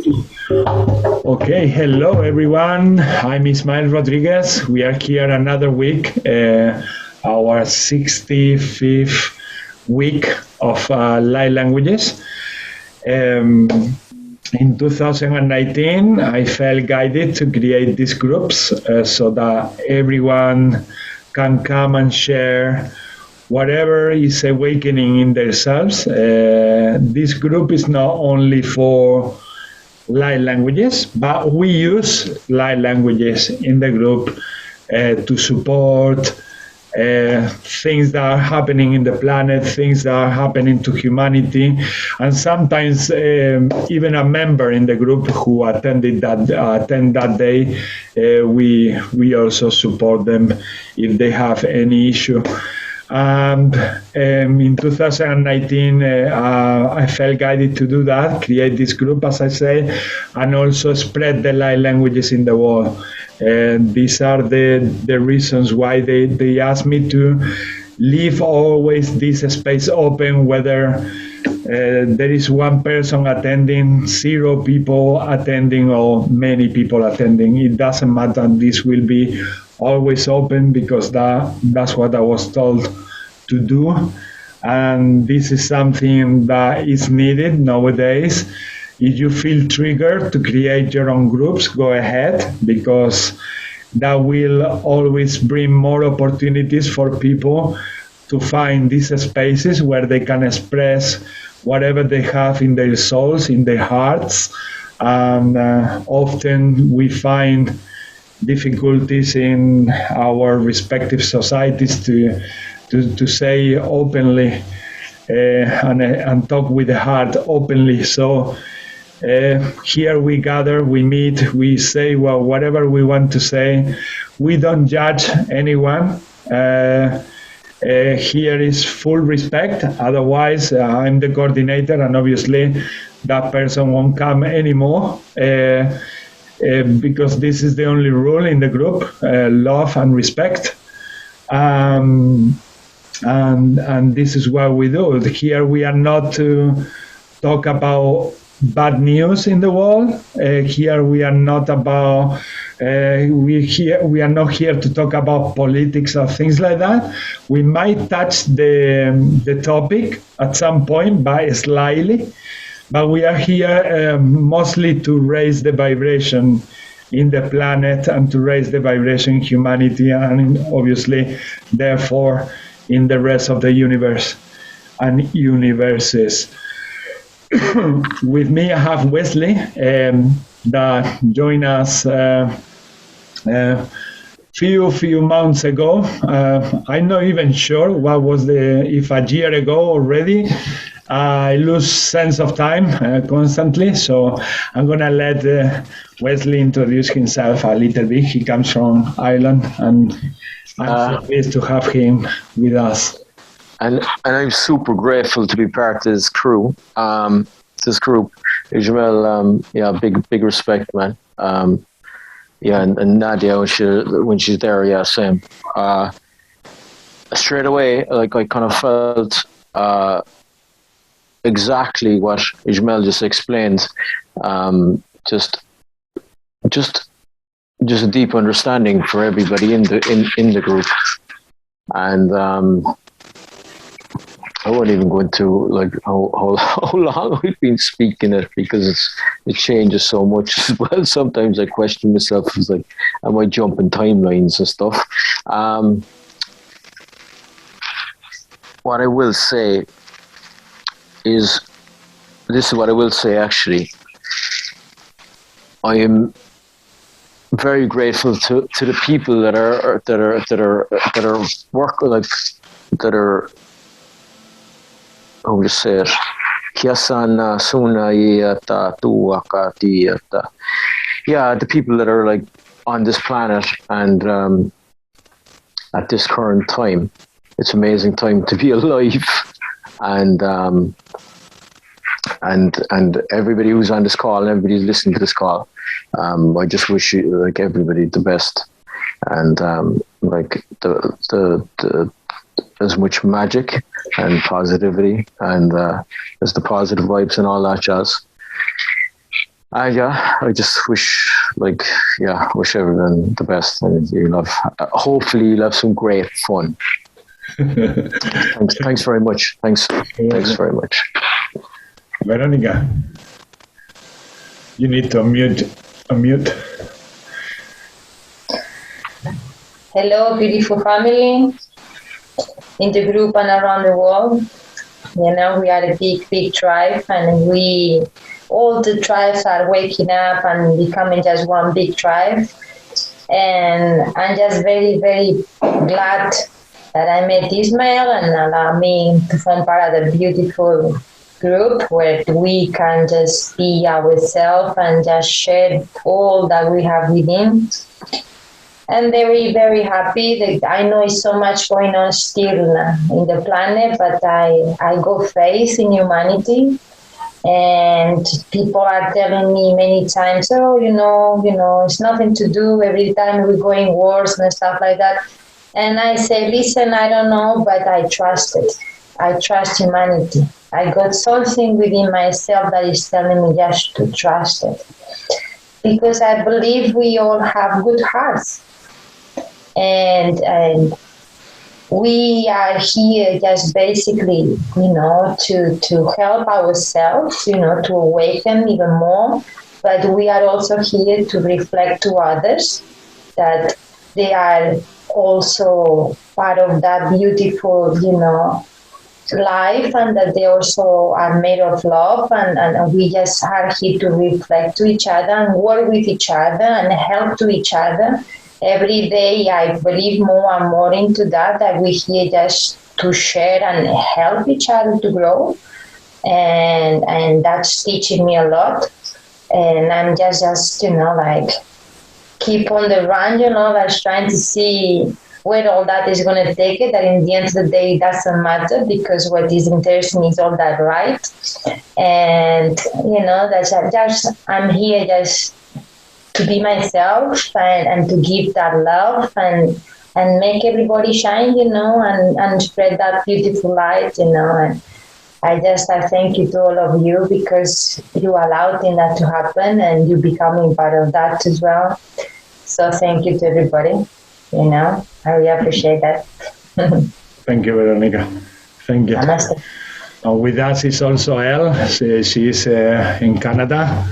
Okay, hello everyone. I'm Ismael Rodriguez. We are here another week, our 65th week of light languages. In 2019, I felt guided to create these groups so that everyone can come and share whatever is awakening in themselves. This group is not only for light languages, but we use light languages in the group to support things that are happening in the planet, things that are happening to humanity, and sometimes even a member in the group who attend that day, we also support them if they have any issue. And in 2019, I felt guided to do that, create this group, as I say, and also spread the light languages in the world. And these are the reasons why they asked me to leave always this space open, whether there is one person attending, 0 people attending, or many people attending. It doesn't matter. This will be always open because that's what I was told to do. And this is something that is needed nowadays. If you feel triggered to create your own groups, go ahead, because that will always bring more opportunities for people to find these spaces where they can express whatever they have in their souls, in their hearts. And often we find difficulties in our respective societies to say openly and talk with the heart openly. So here we gather, we meet, we say whatever we want to say. We don't judge anyone. Here is full respect. Otherwise, I'm the coordinator, and obviously that person won't come anymore. Because this is the only rule in the group, love and respect. And this is what we do. Here we are not to talk about bad news in the world. Here we are not about, we are not here to talk about politics or things like that. We might touch the topic at some point, by slightly, but we are here mostly to raise the vibration in the planet and to raise the vibration in humanity, and obviously, therefore, in the rest of the universe and universes. With me, I have Wesley that joined us few months ago. I'm not even sure what was if a year ago already. I lose sense of time constantly, so I'm gonna let Wesley introduce himself a little bit. He comes from Ireland, and I'm so pleased to have him with us. And I'm super grateful to be part of this crew. This group, Ismael, big respect, man. And Nadia, when she's there, yeah, same. Straight away, like I kind of felt exactly what Ismael just explained. Just a deep understanding for everybody in the group, and I won't even go into like how long we've been speaking it, because it changes so much as well. Sometimes I question myself, it's like, am I jumping timelines and stuff? What I will say is, this is what I will say actually. I am very grateful to the people that are how would you say it? Yeah, the people that are like on this planet, and at this current time, it's an amazing time to be alive, and everybody who's on this call and everybody who's listening to this call, I just wish you, like, everybody the best, and like the as much magic and positivity and as the positive vibes and all that jazz. I just wish everyone the best, and hopefully you'll have some great fun. Thanks very much. Thanks very much. Veronica, you need to unmute. Hello, beautiful family in the group and around the world. We are a big tribe, and all the tribes are waking up and becoming just one big tribe. And I'm just very, very glad that I met Ismail and allowed me to form part of the beautiful group where we can just be ourselves and just share all that we have within. I'm very, very happy that I know it's so much going on still in the planet, but I got faith in humanity. And people are telling me many times, it's nothing to do. Every time we're going wars and stuff like that. And I say, listen, I don't know, but I trust it. I trust humanity. I got something within myself that is telling me just to trust it. Because I believe we all have good hearts. And we are here just basically, to help ourselves, to awaken even more. But we are also here to reflect to others that they are also part of that beautiful, life, and that they also are made of love. And we just are here to reflect to each other and work with each other and help to each other. Every day, I believe more and more into that we're here just to share and help each other to grow. And that's teaching me a lot. And I'm just keep on the run, that's trying to see where all that is going to take it. That in the end of the day, it doesn't matter, because what is interesting is all that right. And, that's just, I'm here just to be myself and to give that love and make everybody shine, and spread that beautiful light, and I thank you to all of you, because you allowed that to happen and you becoming part of that as well. So thank you to everybody, I really appreciate that. Thank you, Veronica. Thank you. Namaste. With us is also Elle. She's in Canada.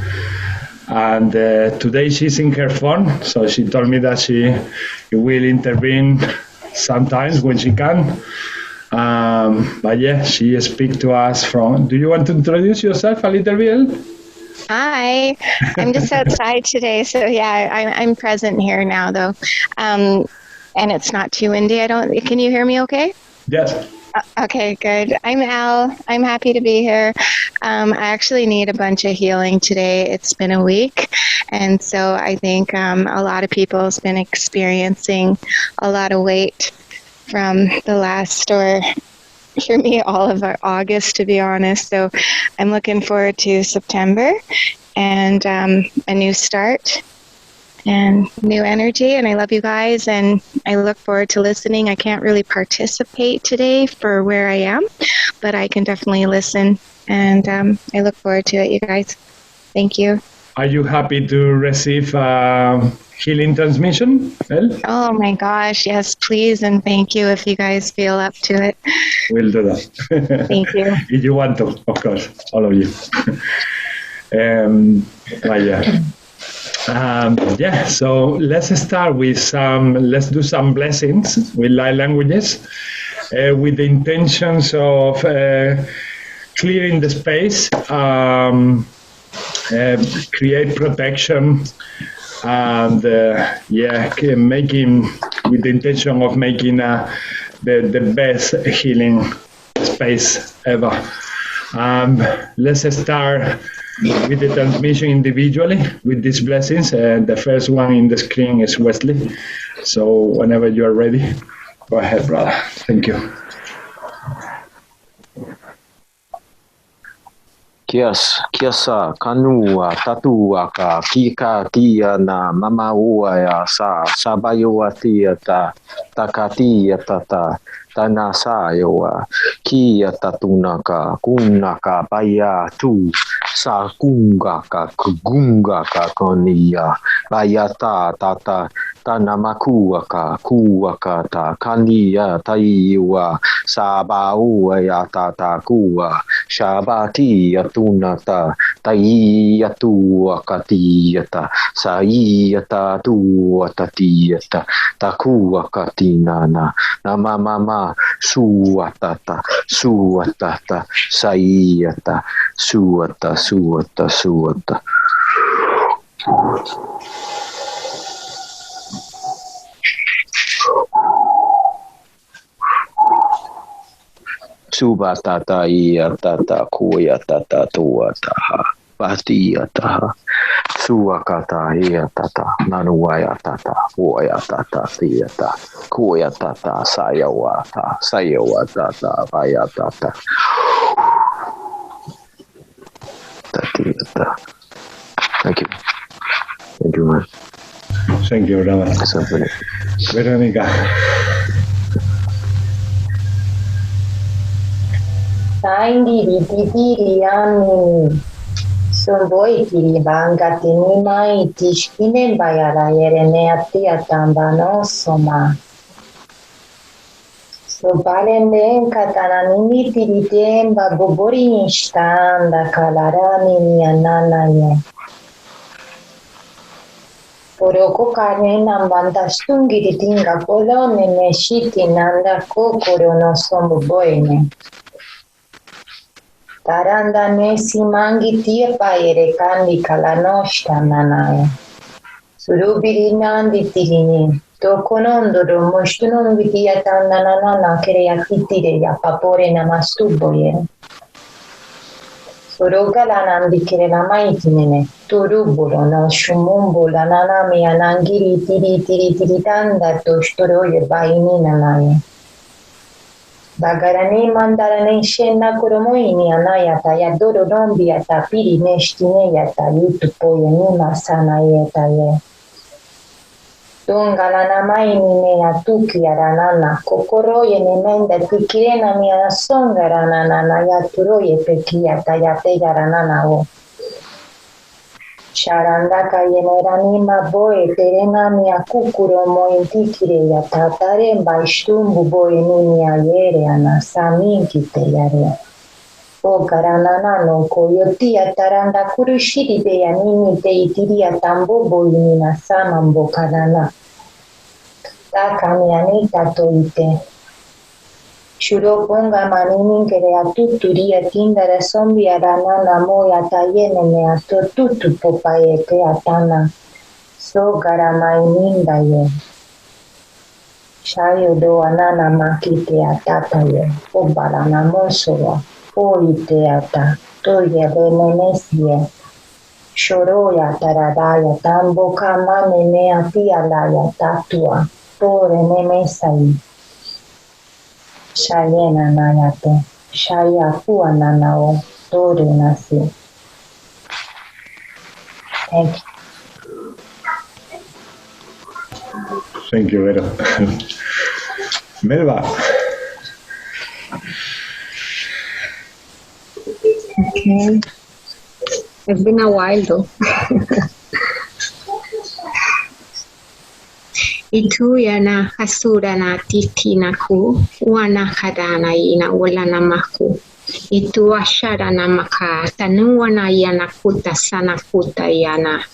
And today she's in her phone, so she told me that she will intervene sometimes when she can. But yeah, she speaks to us from... Do you want to introduce yourself a little bit? Hi, I'm just outside today, so yeah, I'm present here now though. And it's not too windy, can you hear me okay? Yes. Okay, good. I'm Al. I'm happy to be here. I actually need a bunch of healing today. It's been a week, and so I think a lot of people have been experiencing a lot of weight from the last, or for me, all of August, to be honest. So I'm looking forward to September and a new start and new energy, and I love you guys, and I look forward to listening. I can't really participate today for where I am, but I can definitely listen, and I look forward to it, you guys. Thank you. Are you happy to receive healing transmission, Elle? Oh my gosh, yes, please, and thank you if you guys feel up to it. We'll do that. Thank you. If you want to, of course, all of you. So let's start with let's do some blessings with light languages, with the intentions of clearing the space, create protection, and making, with the intention of making the best healing space ever. Let's start with the transmission individually with these blessings. The first one in the screen is Wesley. So whenever you are ready, go ahead, brother. Thank you. Kiasa kanua tatua ka kika kia na mama ua ya sa sabayua tia ta takatia tata tanasa yawa kia tatunaka kunaka baya tu sa kunga ka konia bayata tata tanamakua kuaka ta kania taiwa sabau ya tata kua shabati atunata taiyatu akatiata saiyata tu atatiata takua katinana namama suatata saiyata suata Subatata iatata kuyatata tuataha patiyataha suakata iatata nanuayatata uayatata tiyata kuyatata sayawatata vayatata tatiyata. Thank you, man. Thank you, Rama. Veronica. Saindi di anni sono voi che li bangate ni mai tishkine bayara yerene atti atamba no soma so balende katana nini tiritemba bobori instanda kalarani ni anana ye poroko kane nambanda stungi ditinga polone ne shiti nanda kokoro no somo boine Taranda nesi mangi tia paere kandi kalanoshta nanaya. Surubiri nandi tirini. Tokonondo do moshtunon vitia tandanana kerea titire ya papore namastuboye. Surogala nandi kere la maitinene. Turuburo no shumumbo la nanami anangiri tiri tanda toshtoroye baini nanaya. Bagarane mandarane shena kuromoini anayata ya doro dombi yata piri neshtine yata yutupo yenima sana yeta ye. Dongalana maini ne atuki aranana kokoro yene menda tikirena mi anasonga ranana yaturo ye peki yata yate yaranana o. Sharandaka yeneranima boe terena mi akukuro mointikire ya tatare baishtumbu boe nini ayere anasaminki te yare. O garanana no koyoti ataranda kurushiri de yanini te itiri atambo boinina samambo kanana. Takami anita toite. Shuro ponga manini kere atuturi atinda da sombi aranana moya tayene me atotutu popayete atana. So garamaininda ye. Shayo do anana makite atata ye. O barana mosowa. O ite ata. Toye benenesie. Shoro ya taradaya tambo kamane ne atialaya tatua. Pore ne mesai. Shayena nayate, shaya kuwa nanao, dore nasi. Thank you. Thank you, Vero. Melba. Okay. It's been a while though. Itu yana hasura na titi naku, wana kadana ina wala na maku. Itu ashara na maka, tanua na yana kuta sana kuta yana.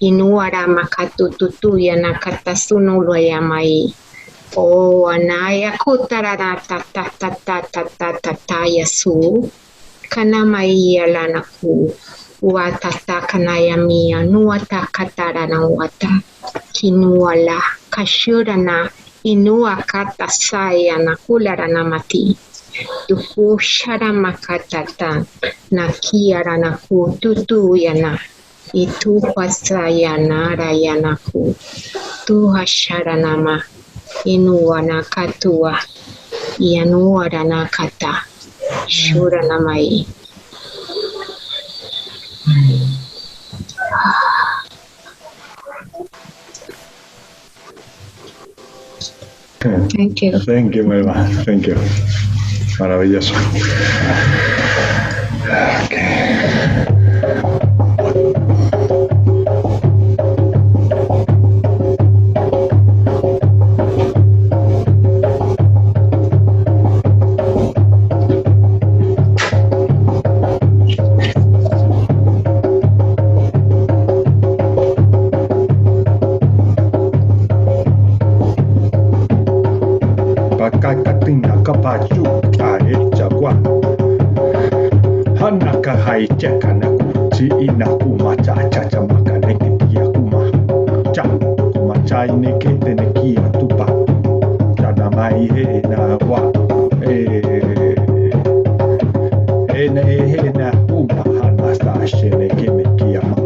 Inuara makatu tutu yana katasunulo ya mai. O anaya kutarara ta ta ta ta ta ta ta ta yasu. Kana mai yala naku. Wata kanaya mia nuata katara na wata. Kinuala. Kashurana inua kata saya na kulara na mati. Tuku shara makatata na kiara na ku tutu yana. Itu pasaya na rayana ku. Tuha shara nama inua na katua. Ianuara na kata. Shura namai. Thank you. Thank you, Melba. Thank you. Maravilloso. Pakakatina kapachu kaechagua. Hanaka haicheka na kuchi inakuma cha cha makaneki kuma. Cha kumacha inekete nekia tupa. Chana mai he na wa. Ena uma hanasta shene kemekia ma.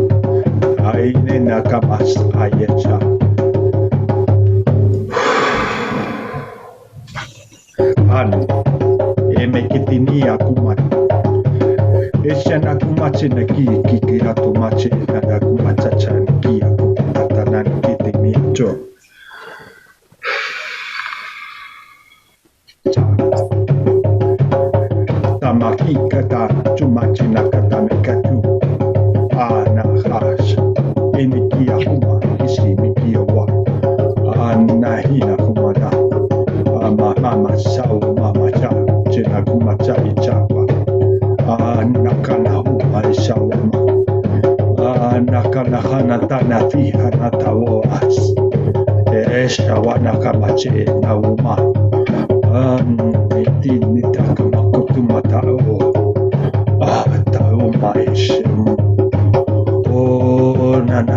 Aine nakamas ayecha. Han emekitinia kuma. Eshana kumache na kikira tumache na kumacha chankia kupatana nikitinia cho. Tamakikata chumache na katamekatu. Ana hash. Enikia kuma ishimikia wa. Ana hina kumada. Mama sao mama cha chena kuma cha ichapa nakana uma ishawama nakana hana tana fi hana tawas eshawana kama che na uma nitini takama kutuma tao tao maishem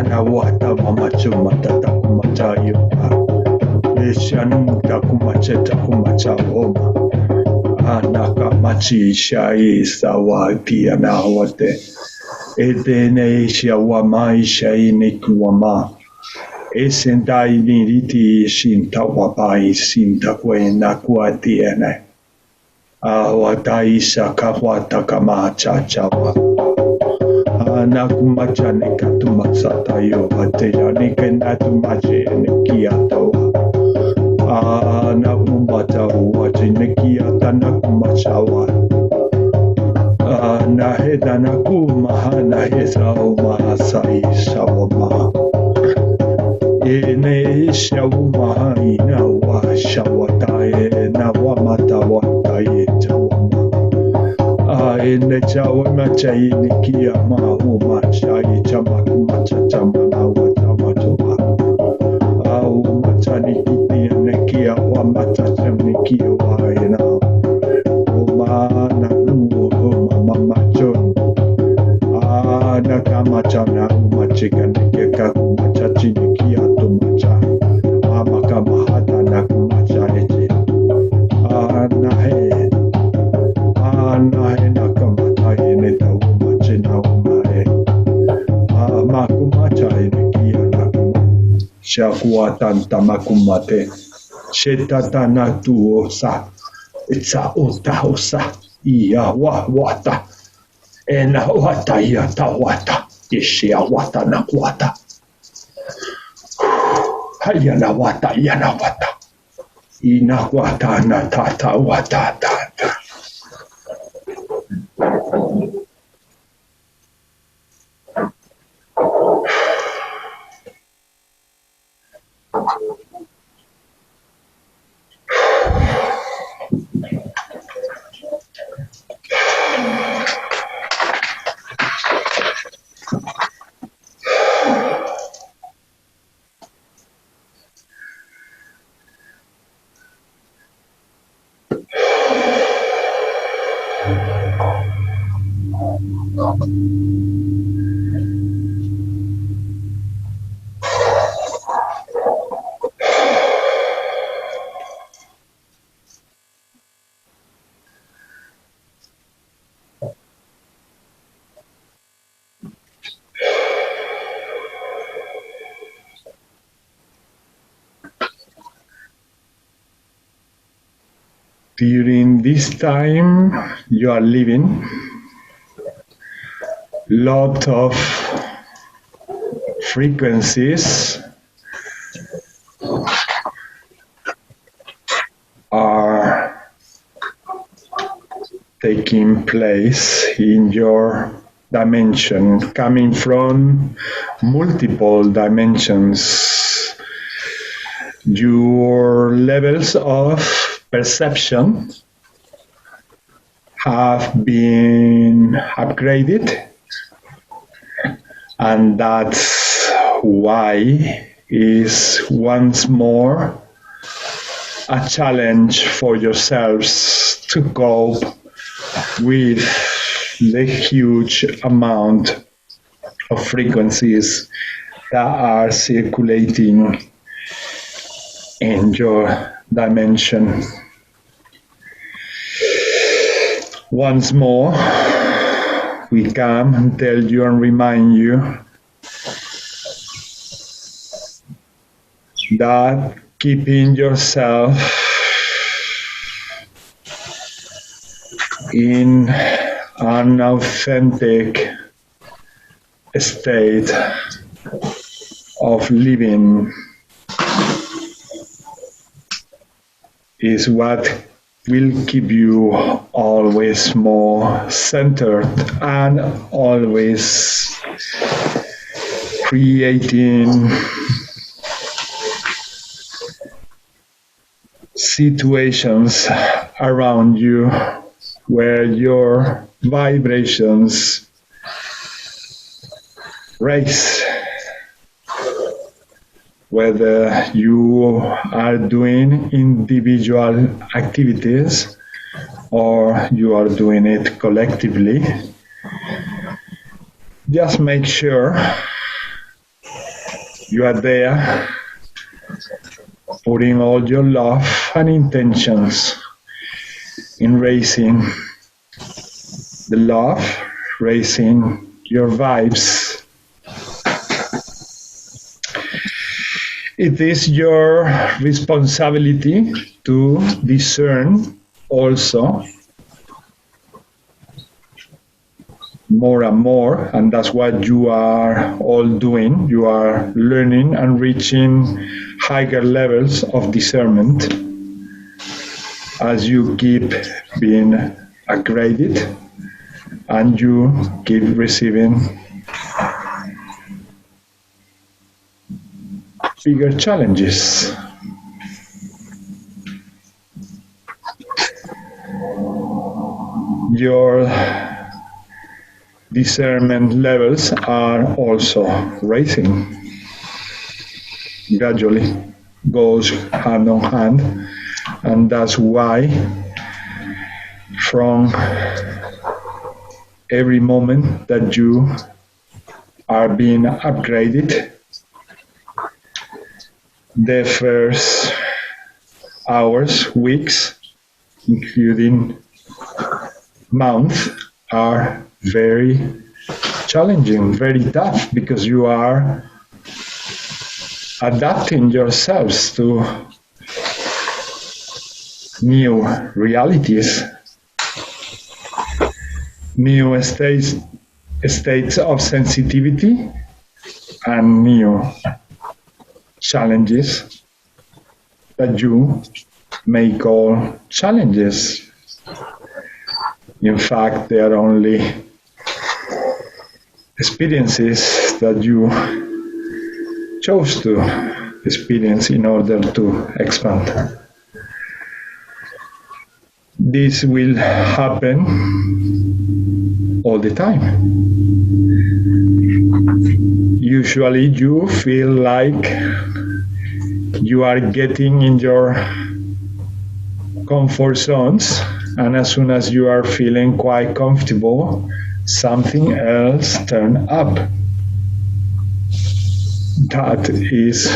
na wata mama chuma tata kuma cha yopa Eshan takumache takumacha oma. Anakamachi shai sawati anawate. Edene shawama ishai nikuama. Esendai niriti shintawapai sintakwe nakuatiene. Awatai sakawata kamacha chawa. Anakumacha nekatumatsata yo hateya nikenatumache nekiatawa. Na umbata uwaji nekia na kumachawa na heda na kumaha na heza umaha sai shawama ene shawuma ina wa shawatae na wamata watae chawama ene chawama chai nekia mahuma chai chama kumacha chama na watama chowa machani nekia wa machacha nekia wa ina oma na nuo mama machon na kama chana umachika nekia kakumachachi nekia tomacha ama kama hata na kumacha eche na he na kama tae neta umachina umae makumacha nekia na Shakua tanta makumate, shetatana tuosa, itsa osa, iya wata, ena wata yata wata, ishia wata na wata. Hayana wata, yana wata, ina wata na tata wata tata. During this time you are living, lot of frequencies taking place in your dimension, coming from multiple dimensions. Your levels of perception have been upgraded, and that's why is once more a challenge for yourselves to cope with the huge amount of frequencies that are circulating in your dimension. Once more, we come and tell you and remind you that keeping yourself in an authentic state of living is what will keep you always more centered and always creating situations around you where your vibrations raise, whether you are doing individual activities or you are doing it collectively. Just make sure you are there, putting all your love and intentions in raising the love, raising your vibes. It is your responsibility to discern also more and more, and that's what you are all doing. You are learning and reaching higher levels of discernment as you keep being upgraded and you keep receiving bigger challenges. Your discernment levels are also rising. Gradually goes hand on hand, and that's why from every moment that you are being upgraded, the first hours, weeks, including months, are very challenging, very tough, because you are adapting yourselves to new realities, new states of sensitivity, and new challenges that you may call challenges. In fact, they are only experiences that you chose to experience in order to expand. This will happen all the time. Usually you feel like you are getting in your comfort zones, and as soon as you are feeling quite comfortable, something else turns up. That is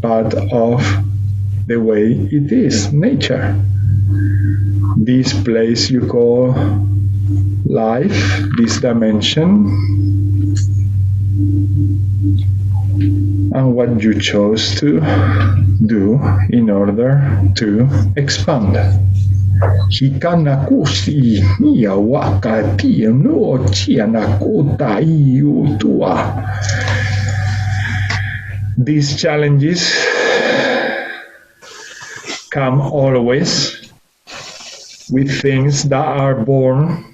part of the way it is, nature. This place you call life, this dimension, and what you chose to do in order to expand. Hikanakushi niya wakati no chianakuta iutua. These challenges come always with things that are born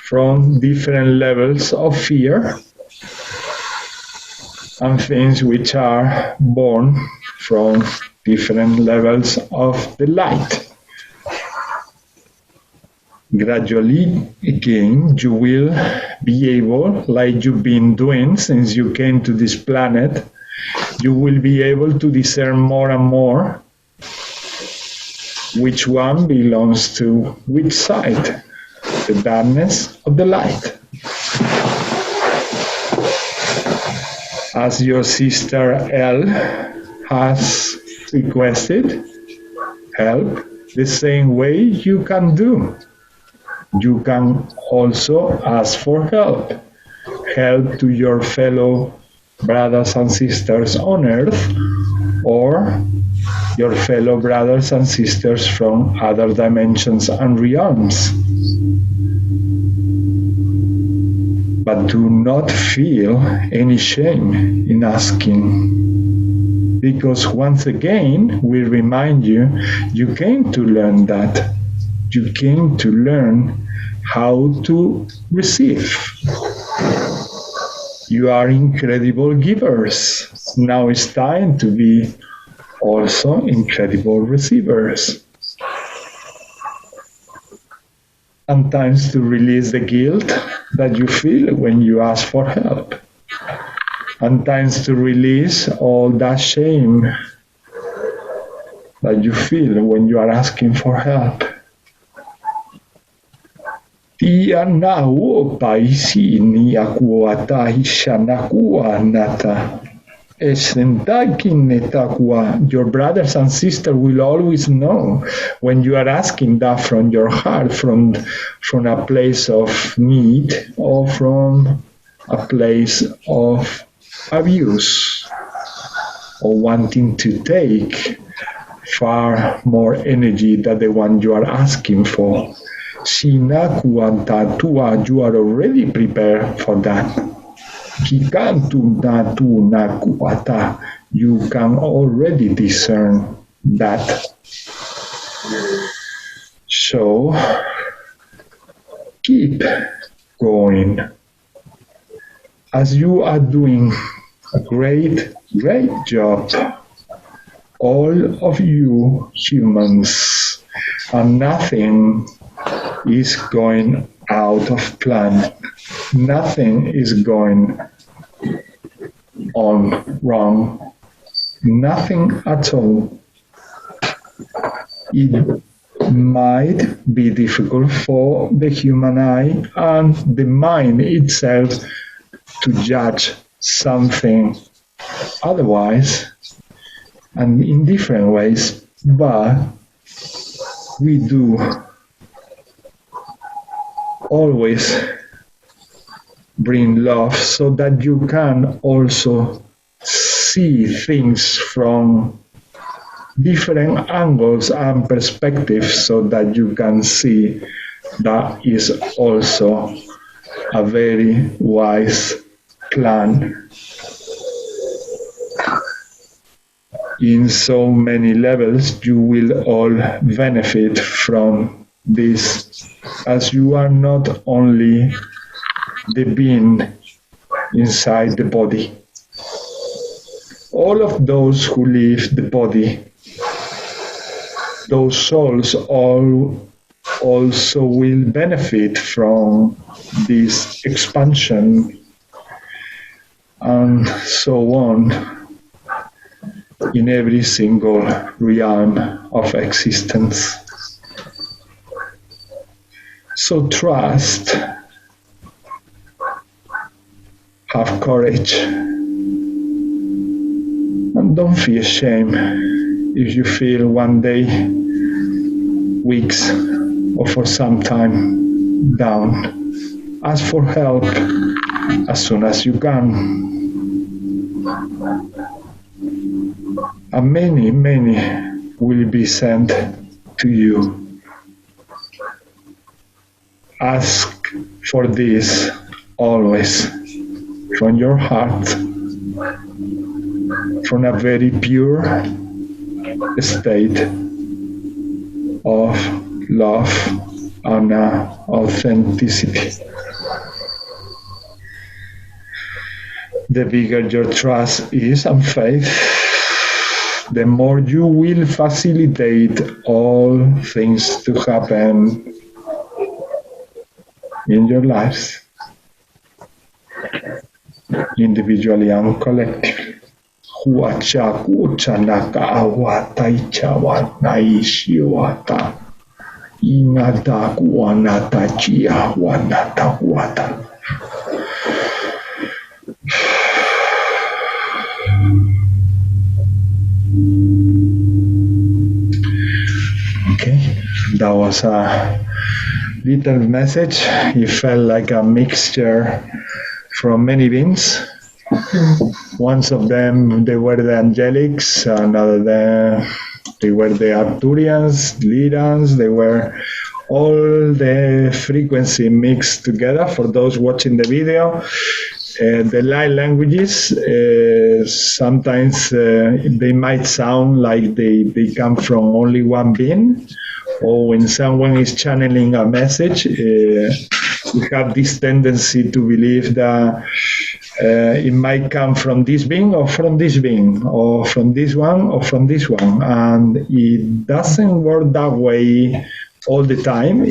from different levels of fear and things which are born from different levels of the light. Gradually, again, you will be able, like you've been doing since you came to this planet, you will be able to discern more and more which one belongs to which side, the darkness or the light. As your sister Elle has requested help, the same way you can do. You can also ask for help to your fellow brothers and sisters on earth, or your fellow brothers and sisters from other dimensions and realms. But do not feel any shame in asking, because once again, we remind you, you came to learn that. You came to learn how to receive. You are incredible givers. Now it's time to be also incredible receivers. And times to release the guilt that you feel when you ask for help. And times to release all that shame that you feel when you are asking for help. Tia nau paisi ni akuata ishanakua nata. Your brothers and sisters will always know when you are asking that from your heart, from a place of need or from a place of abuse or wanting to take far more energy than the one you are asking for. You are already prepared for that. You can already discern that. So keep going. As you are doing a great job, all of you humans, and nothing is going out of plan. Nothing is going on wrong. Nothing at all. It might be difficult for the human eye and the mind itself to judge something otherwise and in different ways, but we do always bring love so that you can also see things from different angles and perspectives so that you can see that is also a very wise plan. In so many levels, you will all benefit from this, as you are not only the being inside the body. All of those who leave the body, those souls also will benefit from this expansion and so on in every single realm of existence. So trust, have courage, and don't feel shame if you feel one day, weeks, or for some time down. Ask for help as soon as you can. And many will be sent to you. Ask for this always from your heart, from a very pure state of love, and authenticity. The bigger your trust is and faith, the more you will facilitate all things to happen in your lives, individually and collectively. Huachakuchanaka awata ichawa naishiwata inata kuanata chia wanata wata. Okay, that was a little message. It felt like a mixture from many beings. One of them, they were the angelics, another they were the Arcturians, Lyrans, they were all the frequency mixed together. For those watching the video, the light languages, sometimes they might sound like they come from only one being, or when someone is channeling a message, we have this tendency to believe that it might come from this being or from this being, or from this one or from this one, and it doesn't work that way all the time.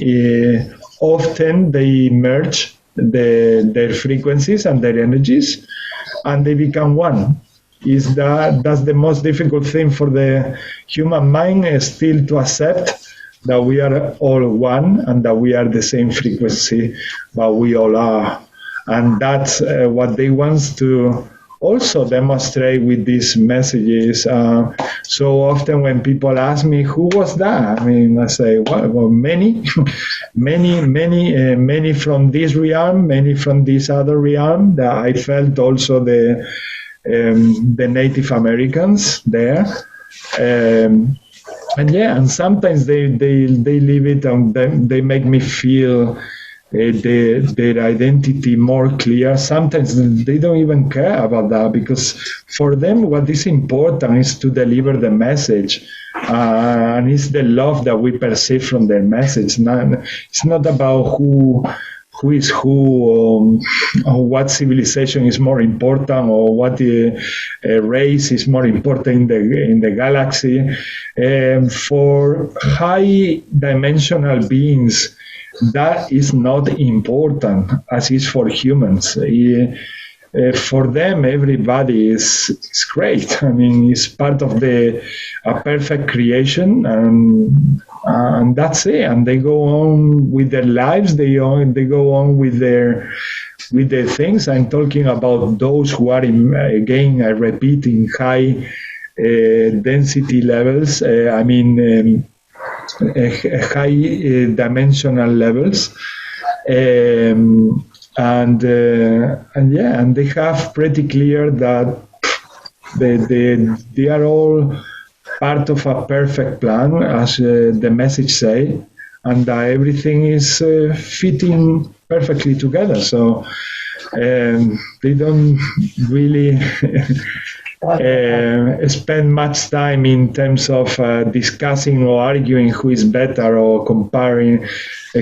Often they merge their frequencies and their energies, and they become one. That's the most difficult thing for the human mind, is still to accept that we are all one and that we are the same frequency, but we all are. And that's what they want to also demonstrate with these messages. So often when people ask me, who was that? I mean, I say, well, many, many from this realm, many from this other realm. That I felt also the Native Americans there. And sometimes they leave it and they make me feel their identity more clear. Sometimes they don't even care about that, because for them what is important is to deliver the message, and it's the love that we perceive from their message. It's not about who is who, or what civilization is more important, or what race is more important in the galaxy. For high dimensional beings, that is not important as is for humans. For them, everybody is great. I mean, it's part of a perfect creation, and that's it. And they go on with their lives. They go on with their things. I'm talking about those who are again, I repeat, in high density levels. High dimensional levels, and they have pretty clear that they are all part of a perfect plan, as the message say, and that everything is fitting perfectly together. So they don't really spend much time in terms of discussing or arguing who is better, or comparing,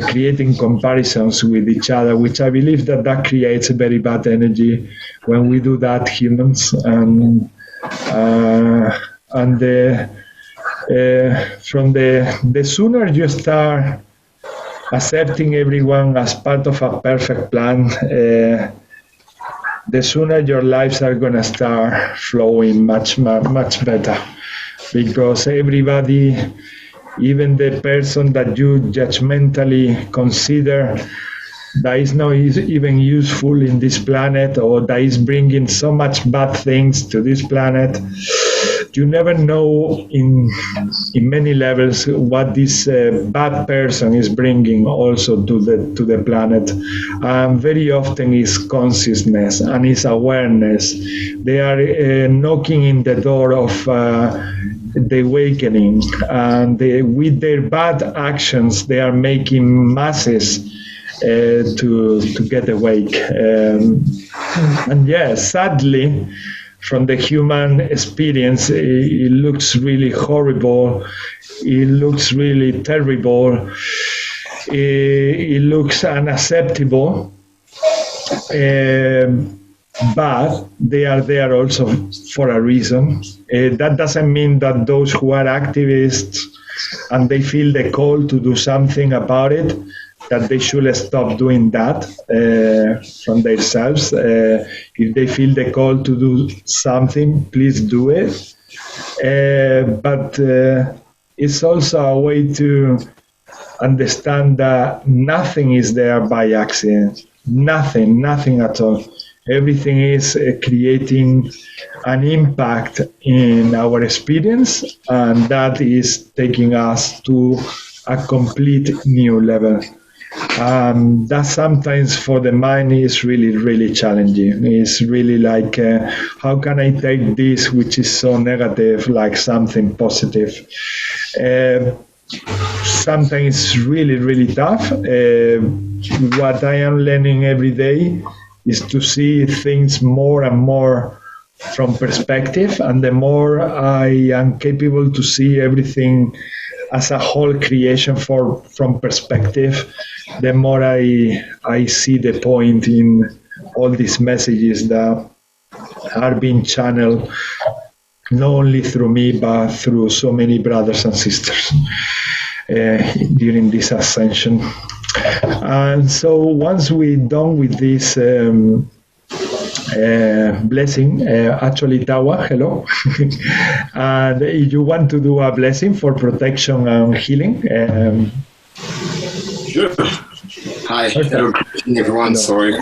creating comparisons with each other, which I believe that creates a very bad energy when we do that, humans. From the sooner you start accepting everyone as part of a perfect plan, the sooner your lives are going to start flowing much better, because everybody, even the person that you judgmentally consider that is not even useful in this planet, or that is bringing so much bad things to this planet, you never know in many levels what this bad person is bringing also to the planet. Very often is consciousness and is awareness. They are knocking in the door of the awakening, and with their bad actions they are making masses to get awake. And yes, sadly, from the human experience, it looks really horrible. It looks really terrible. It looks unacceptable. But they are there also for a reason. That doesn't mean that those who are activists and they feel the call to do something about it, that they should stop doing that from themselves. If they feel the call to do something, please do it. But it's also a way to understand that nothing is there by accident. Nothing at all. Everything is creating an impact in our experience, and that is taking us to a complete new level. That sometimes for the mind is really, really challenging. It's really like, how can I take this, which is so negative, like something positive? Sometimes it's really, really tough. What I am learning every day is to see things more and more from perspective, and the more I am capable to see everything as a whole creation from perspective, the more I see the point in all these messages that are being channeled not only through me but through so many brothers and sisters during this ascension. And so once we're done with this blessing, actually Tawa, hello. And if you want to do a blessing for protection and healing. Sure. Hi, hello, everyone. Sorry.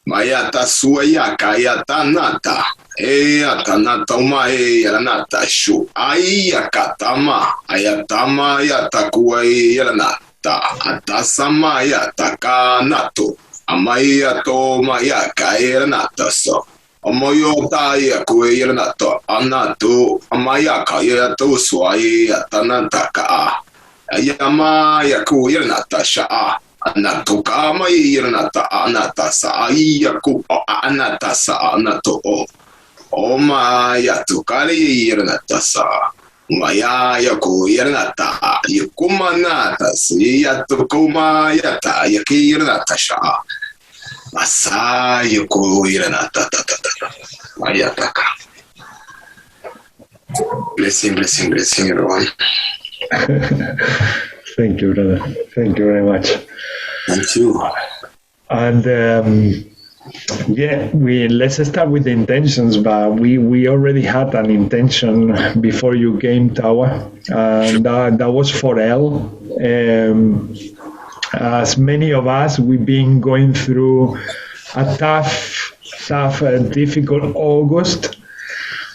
Mayata suayaka yatanata. Atanata umae yalanata shu. Ayakatama. Ayatama yatakua yalanata. Atasama yatakanato. Amayato mayaka yalanata so. Omoyota yakue yalanata. Anato. Amayaka yato suai yatanataka. Ayama yaku yalanata shaa. Anatoka mai iranata anata sa ayaku anata sa anato o maya tukari iranata sa maya yaku iranata yakumanata si yatukuma yata yaki iranata sha masa yaku iranata maya taka. Blessing, everyone. Thank you, brother. Thank you very much. Thank you. And let's start with the intentions. But we already had an intention before you came, Tawa, and that was for Elle. As many of us, we've been going through a tough, difficult August,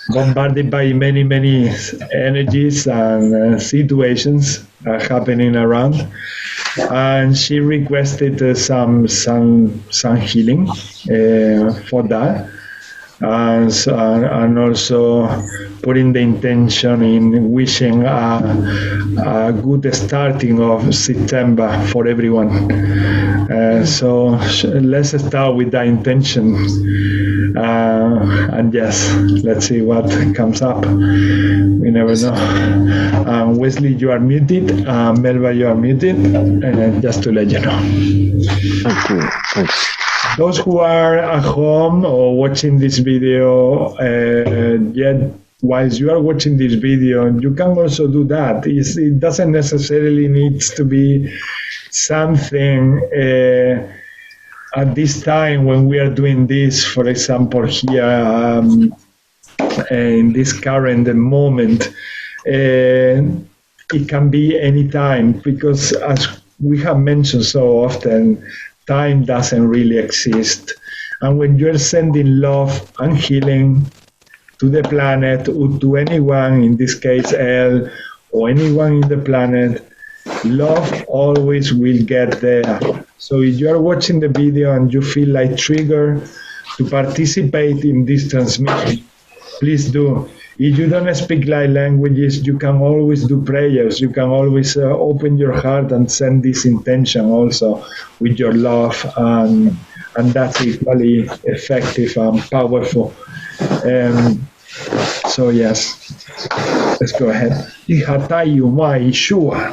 bombarded by many energies and situations happening around. And she requested some healing for that, and also putting the intention in wishing a good starting of September for everyone. So let's start with that intention, and yes, let's see what comes up. We never know. Wesley, you are muted. Melba, you are muted. Just to let you know. Thank you. Thanks. Those who are at home or watching this video, whilst you are watching this video, you can also do that. It doesn't necessarily need to be something at this time when we are doing this, for example, here in this current moment. It can be any time, because as we have mentioned so often, time doesn't really exist. And when you're sending love and healing to the planet, or to anyone, in this case Elle, or anyone in the planet, love always will get there. So if you're watching the video and you feel like triggered to participate in this transmission, please do. If you don't speak light languages, you can always do prayers. You can always open your heart and send this intention also with your love, and that's equally effective and powerful. So yes, let's go ahead. Ihatayu ma ishua.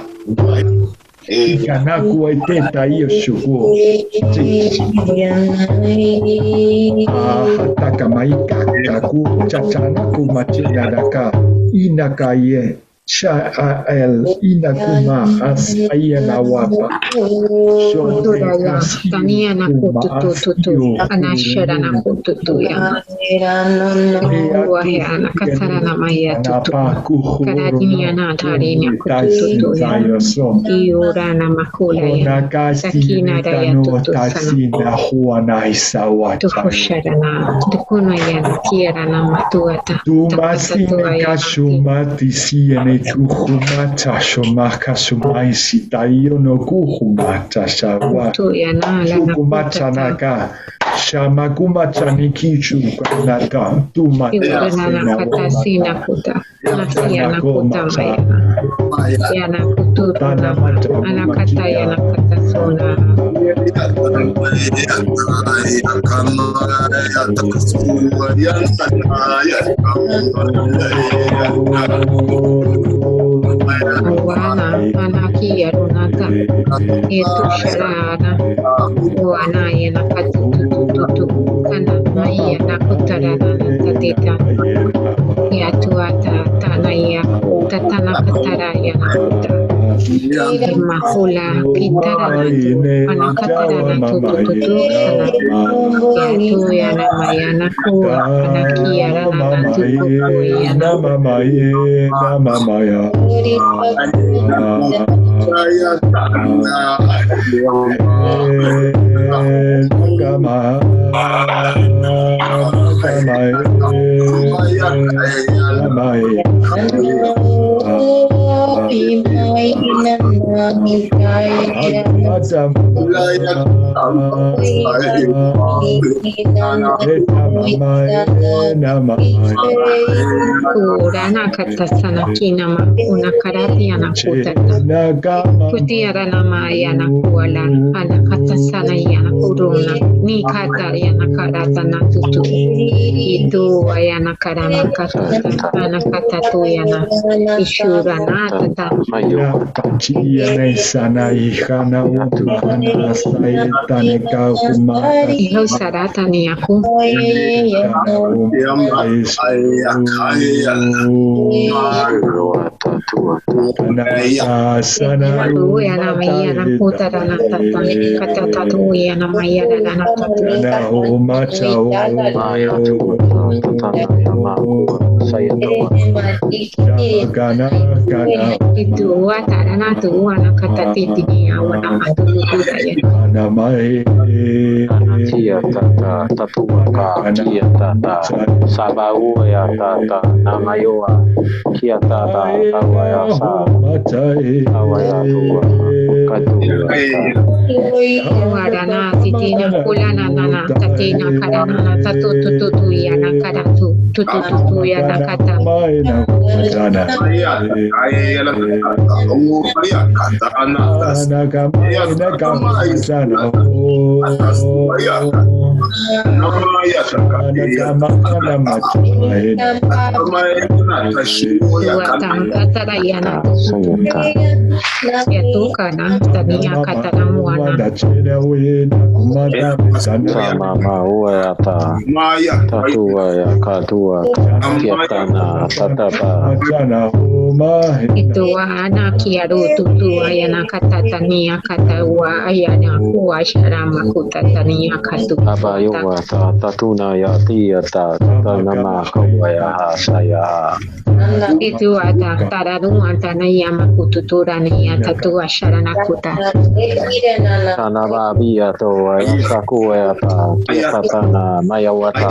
Ikanaku eteta yoshuku. Hataka maika kaku chachanaku machinadaka. Inakaye. Sha'al inakuma as ayana wapa. Turaya tania na kutututu anashara na kututuya wahya na kasara na maya tutu karadinia na tari na kututuya iura na makula ya sakina raya tutu sana huana isawa tukushara na tukuna ya na kiera na matuata tumasina kashumati siene kuhumata shomaka shumaisi tayo no kuhumata shawa shukumata naka shamakumata nikichu naka tumata sina kuta nasiana kuta maya yana kututu na anakata yana kata sona wana anakia runata itu sharana wana yana katutututu kana maya na kutarana tatita ya tuata tanaya tatana katara yana kuta mahula kitara anakatara na tutututu sana ya tu yana maya na kuwa anakia rana na tukuku yana Kurana katasana kinama una karabia na kutata kutiara na maya na kuala ana katasana yana kuruna ni kata yana karata na tutu itu ayana karama katata ana katatu yana ishura na tata sana ihana utuhana saitane kakumata iho sarata ni aku sana yana maya na kutara na tata katata tu yana maya na tata na umacha kana itu atara na tu ana katati ni awana matututa ya ana mai Tia tata tatua ka tia tata sabau ya tata namayoa kia tata tawa ya sa tawa ya tua katu warana titina kulana nana tatina karana na tatu tutu ya na karatu tutu ya na kata ya tu kana tania kata na muana sama maua ya ta tatua ya katua kiatana tatapa itu ana kiaru tutu ayana kata tania kata wa ayana kuwa sharama kutatania katu apa yo ta tatuna ya tia ta tanama kawa ya saya itu ada tararung antana yama kututura ni ya tatu asharana kuta Tanaba Bia to Sakueta, Kiatana, Mayawata,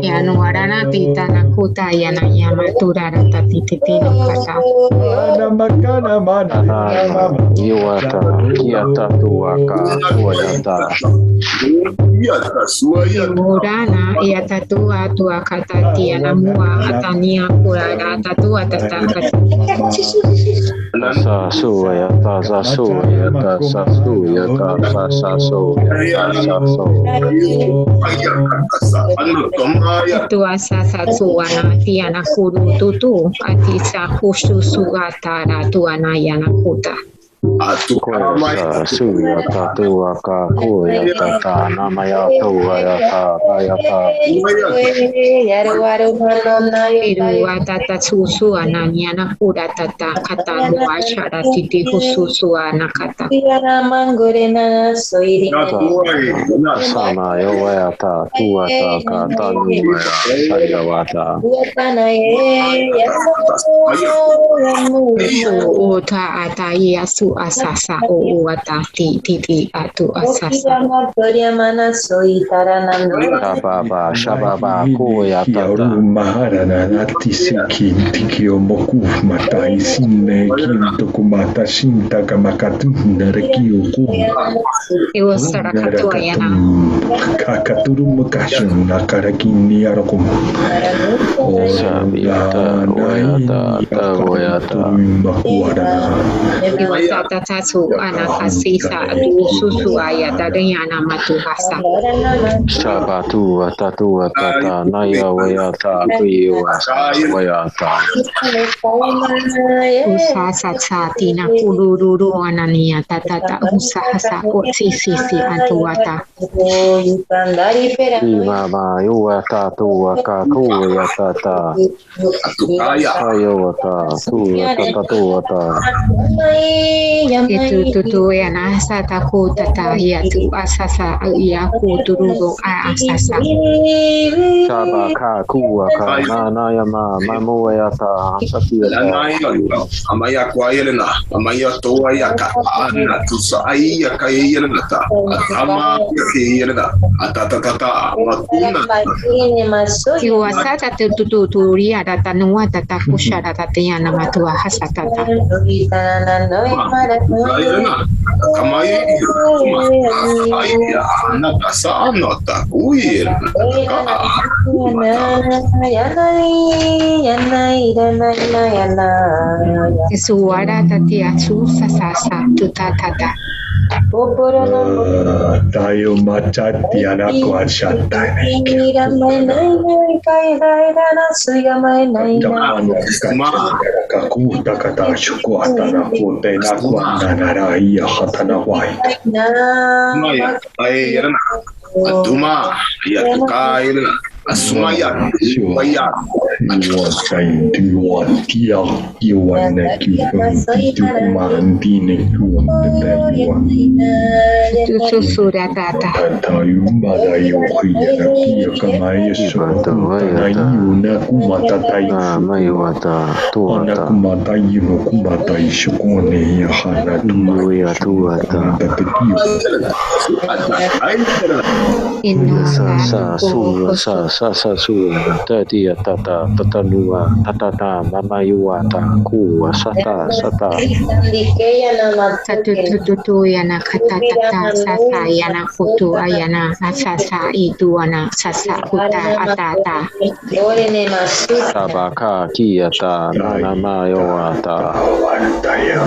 Yanuarana titana kuta yana yamatura tatitino kata. Yuata, Kiata Tuaka, Wayata. Murana yatatua tuakata tiana mua atania kurara tatua tataka. Sasuyata, Sasuyata, Sasuyata, Sasuyata, Tua sasa tuana tiana kuru tutu atisa kustu sugatara tuana yana kuta. Koyata, Suyata, Tuaka, Koyata, Namaya, Tuayata, Bayata, Irua tata susu ananyana kura tata kata muashara titi hususu anakata. Sama, Yowayata, Tuata, Katanu, Sayawata, Ota ataya su asasa o uata titi atu asasa. Shababa, Shababa, Koyata, Maharana Natisiki Tikio Moku Mata Isine Kinto Kumata Shinta Kamakatunda Rekio Iwo sarakatu ayana. Kakaturu Mukashun Nakarakini Arakum Sabiyata, Wayata, Wayata, Iwo tata tatsu anakasisa atu susu ayata deyana matuhasa. Shabatu, Tatu, Tata, Naya, Wayata, Wayata. Usasa tina kuluru anania tatata usahasa otsisi antuata. Mama, Yuata, Tuaka, Kuyata, Sayota, Tuata, Itu tutu yana sata ku tata hiatu asasa iaku tururo asasa. Shabaka, Kuaka, Nanayama, Mamuayata, Amaya Quailena, Amaya Toayaka, Anna Tusaya Kayenata, Ama Yelena, Atatata, Matuna. Iwasata tuturia data nua tata kushara tatiana matua hasatata. Kamaya, Nakasa, Nota, Kuil, Suara tatia susa sasa tutatata. Tayo Machati Anako Ashata Kakuta Kata Shukuatana Kote Nakwanda Naraya Hatana White Atuma, Yatukai, Asumaya, Waya. You want trying to want you want neck you to command you want the you want Susura tata. tayo badayo kaya kamay so na na kumatatay Mayawata, na Tuata, kumatay no kumatay so kone hana tumaya Tuata, Sa Su, Tatia Tata, Tatanua, Tatata, Mamayuata, Ku, Sata, Tutu yana katatata sasa yana kutu ayana asasa ituana sasa kuta atata. Tabaka, Kiata, Nana Mayawata, Taya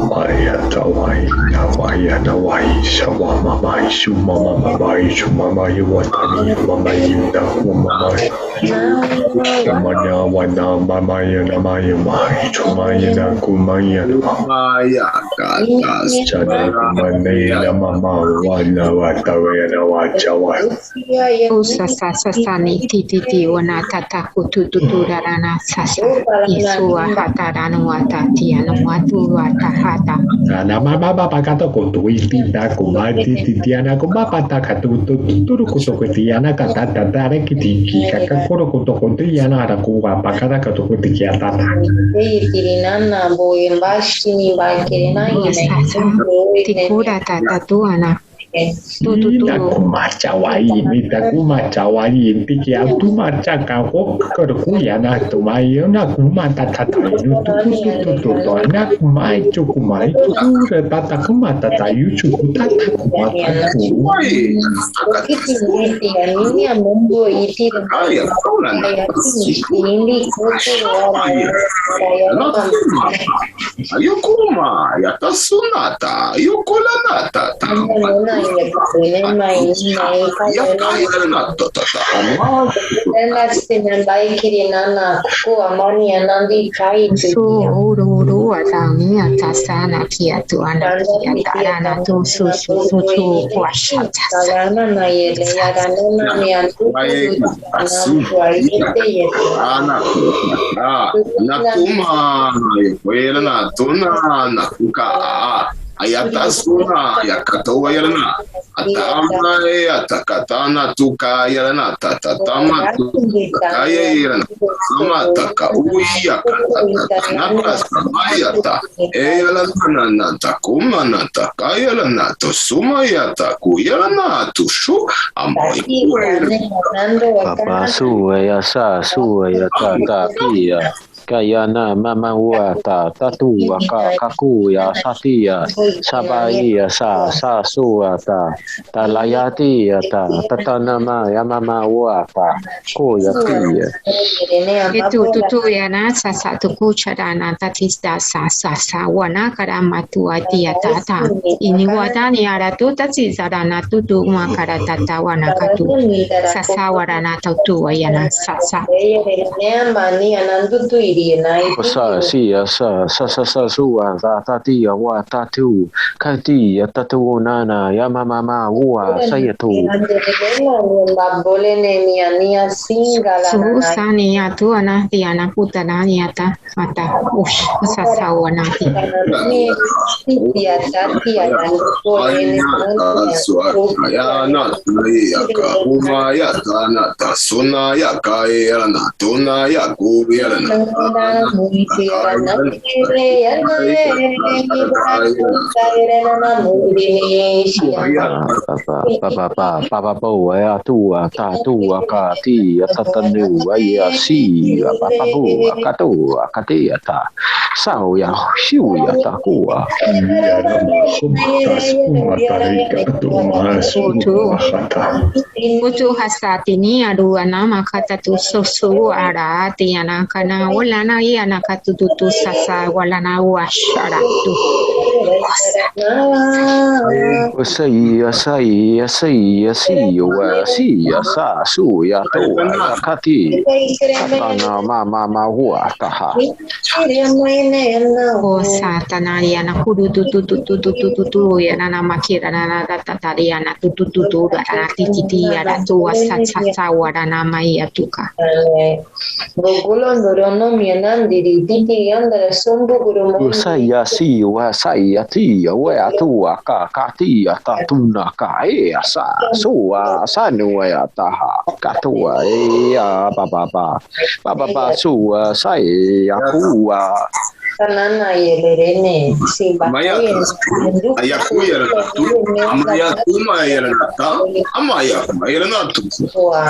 Maya Tawai Nawaya Nawai Shawama Mai Shumama Mai Shumama Yuwatani Mama Yuna Kumama Shamanya Wana Mamaya Namaya Mai Chumaya Kumaya Maya, Chana Kumane Mama Wana Watawaya Nawachawa Usa sasa sani titi wana tata kutu tuturana sasa isua hataranu watati anu watu watahata. Ana mama pakato kotuiti da kumati titiana kumapa takatu turu kutokwetiana katata dare tiki kakakoro kotokote yana ara kuwa pakada katokoti kiatata. Tirinana boembashi ni bakirina Tikura tatatuana. Ina kumacha wai nita kumacha wai tiki atu macha kako kerkuya na tumai na kumata tata tu na kumai chukumai kure tata kumata tayu chukutata kumata ku. Niña mumbo iti Ayokuma, yatasunata, yokolanata. Ayatasuna, yakatoa yalana, atama atakatana tuka yalana, tatatama tuka yalana, sama taka uya kata samayata, yalana takuma nataka yalana, to sumayata kuyalana, to shu amoy. Papa suya sa suya ta pia. Kayana mama wata tatu waka kakuya satia sabaya sa suata talayati ta tatanama yamama wata koya tia itu tutu ya na sasa tuku charana tatista sa wana karama tuatia tata ini wadani ara tu tatsi zarana tutu makara tata wana katu sasa warana tatu ya na sasa sa suwa ta tia wa tatu kati tatu nana yamama wa sayatu susani ya tu ana tiana puta nani ata mata ush sasa wana Papa bo ya tua ta tua ka ti tatanu ya si papa bo katu katia ta sao ya shiu ya ta kuwa Ya nama sumatas umatarika tu masumata. Mutu hasati ni aru nama kata tu sosu ara tiana kana wala na yana katu tu sasa wala na washara tu. Say sa su ya to ya kati katana mama wa taha O satana yana kudu tu yana na makira na tatari yana tu na titi yana tu sa wala na mai atuka. Saya si wa saya ti wa tu ka ti ta tuna ka sa so sa no ya taha ka tu ya baba su sai ya ku Tanana yelerene si Amaya ayakuya tu amaya tuma yeranata amaya yeranatu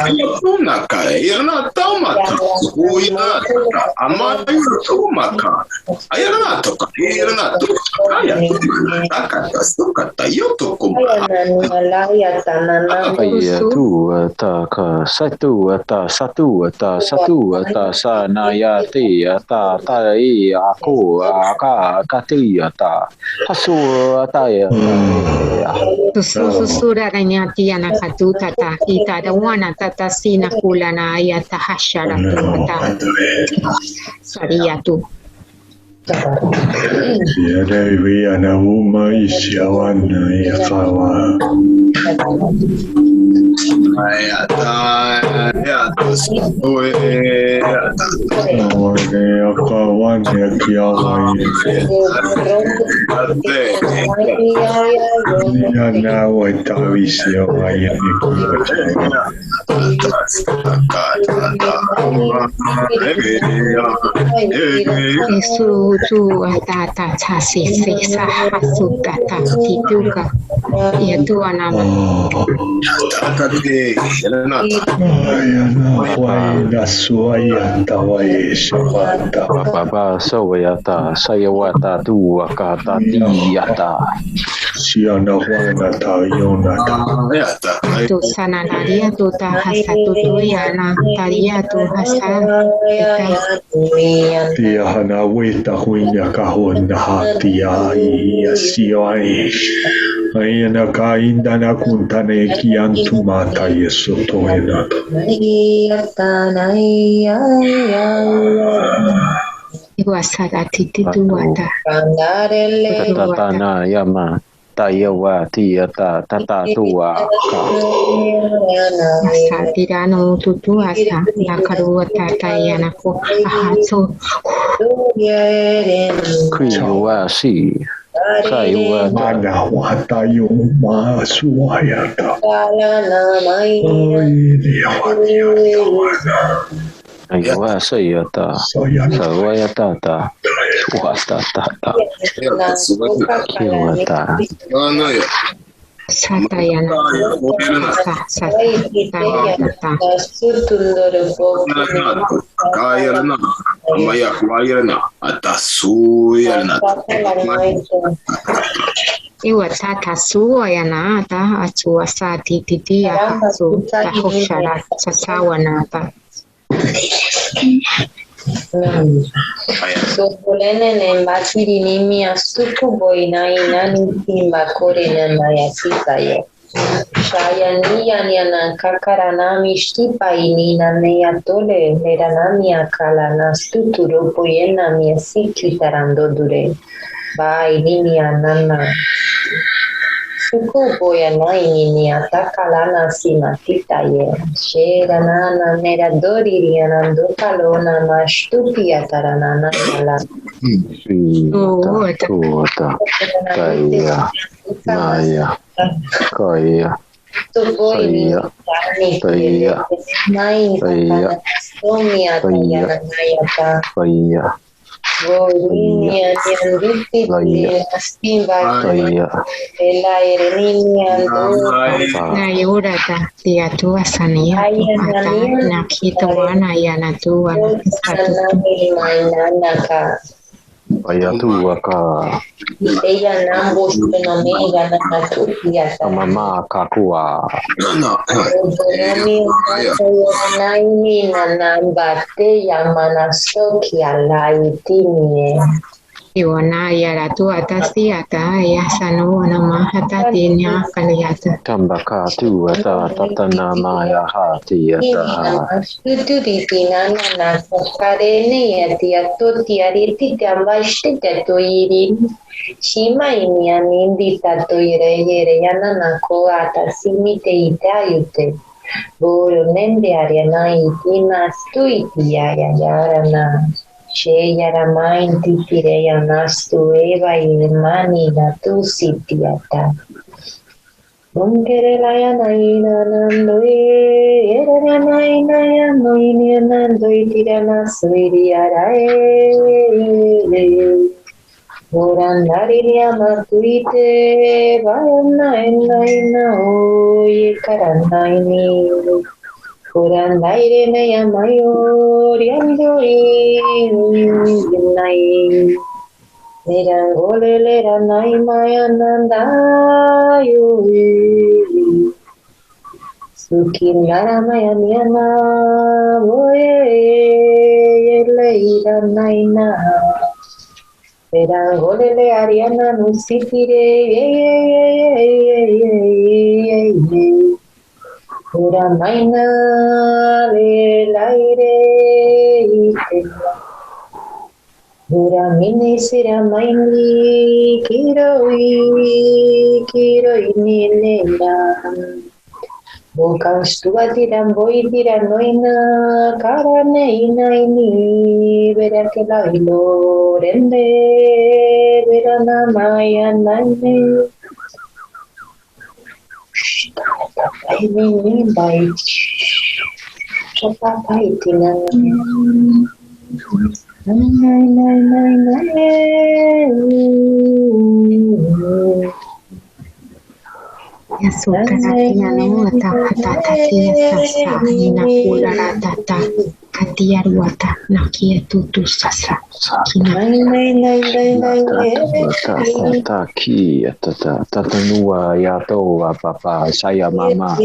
ayakuna ka yeranata mata kuya amaya tuma ka yeranatu ka yeranatu kaya taka suka tayoto kuma ya tanana ya tu ta ka satu ta sana ya ti ta aku katiyata hasuata ya Susura ranyati yana katu tata kita da wana tata sina kula na ya tahashara tu tata sariyatu. Ya dewi ana uma isyawana ya kawa. Esu tu atata chasi sisa hasu tata tituka yaitu anama. Baba sawayata sayawata duakata diyata. Siana Juana Tayonata. Tu sananaria tu tahasa tu yana taria tu hasa Tia hana weta huinya kahona hatia ia sioi. Aina ka indana kuntane kiantumata yesotoena. iwasara tititu wata Tatana yama tayawa tiyata tata tua asa tirano tutu asa nakaru tata yana ko ahatso kriwa si saywa Mana wata yo ma suayata. Oi dia wata. aywa sayata sawayata ta suwata ta kiwata sata yana sa tata iwa tata suwa yana ta asu asa titi ya asu tahoshara sasawana ta Sopolene ne mbachiri nimi asuku boina inani timba kore na mayasita yo. Shaya niya niya na kakaranami shtipa inina neya tole leranami akala na stuturo poyena mi asiki tarando dure. Ba inini anana. Suku boya na inini atakala na simatita ye. Shera nana nera dori rianando kalona na stupia taranana yala. tuota kaya maya kaya saya saya kaya na yura ta tia tu asania ata na kita wana yana tu wana satu kaya tua ka ella nambo fenomena na tuya mama kakua naini na namba te ya manasoki alaitini iwana yara tu atasi ata ya sanu wana mahata tinya kaliata tambaka tuata tatana maya hati yata Stutu di tinana na sakarene ya tia to tiariti tambashte to iri shima ini anindi tato ire yere yana na ko ata simite itayute boro nende ariana itina stuiti ya yara she yara mainti tire yana stu eva ilmani na tu sitiata Mungere laya naina nandoi, era naina ya noini nandoi tirana suiri arae. Murandari ya matuite, vayan naina oye karanaini. Murandaire na ya mayor, yandoi, nai. Mirangole lera nai maya nandayo Sukinara maya niana Boye leira naina Mirangole le ariana nusitire Pura maina le laire Duramini siramaini kiroi nina Bukan stua tiran boy tiran noina karane inaini vera que la ilorende vera namaya naine ini baik siapa baik tinan Ya sukaratia no tatia sasa ina kula ratata katia ruata nakia tutu sasa kina tatanua ya toa papa saya mama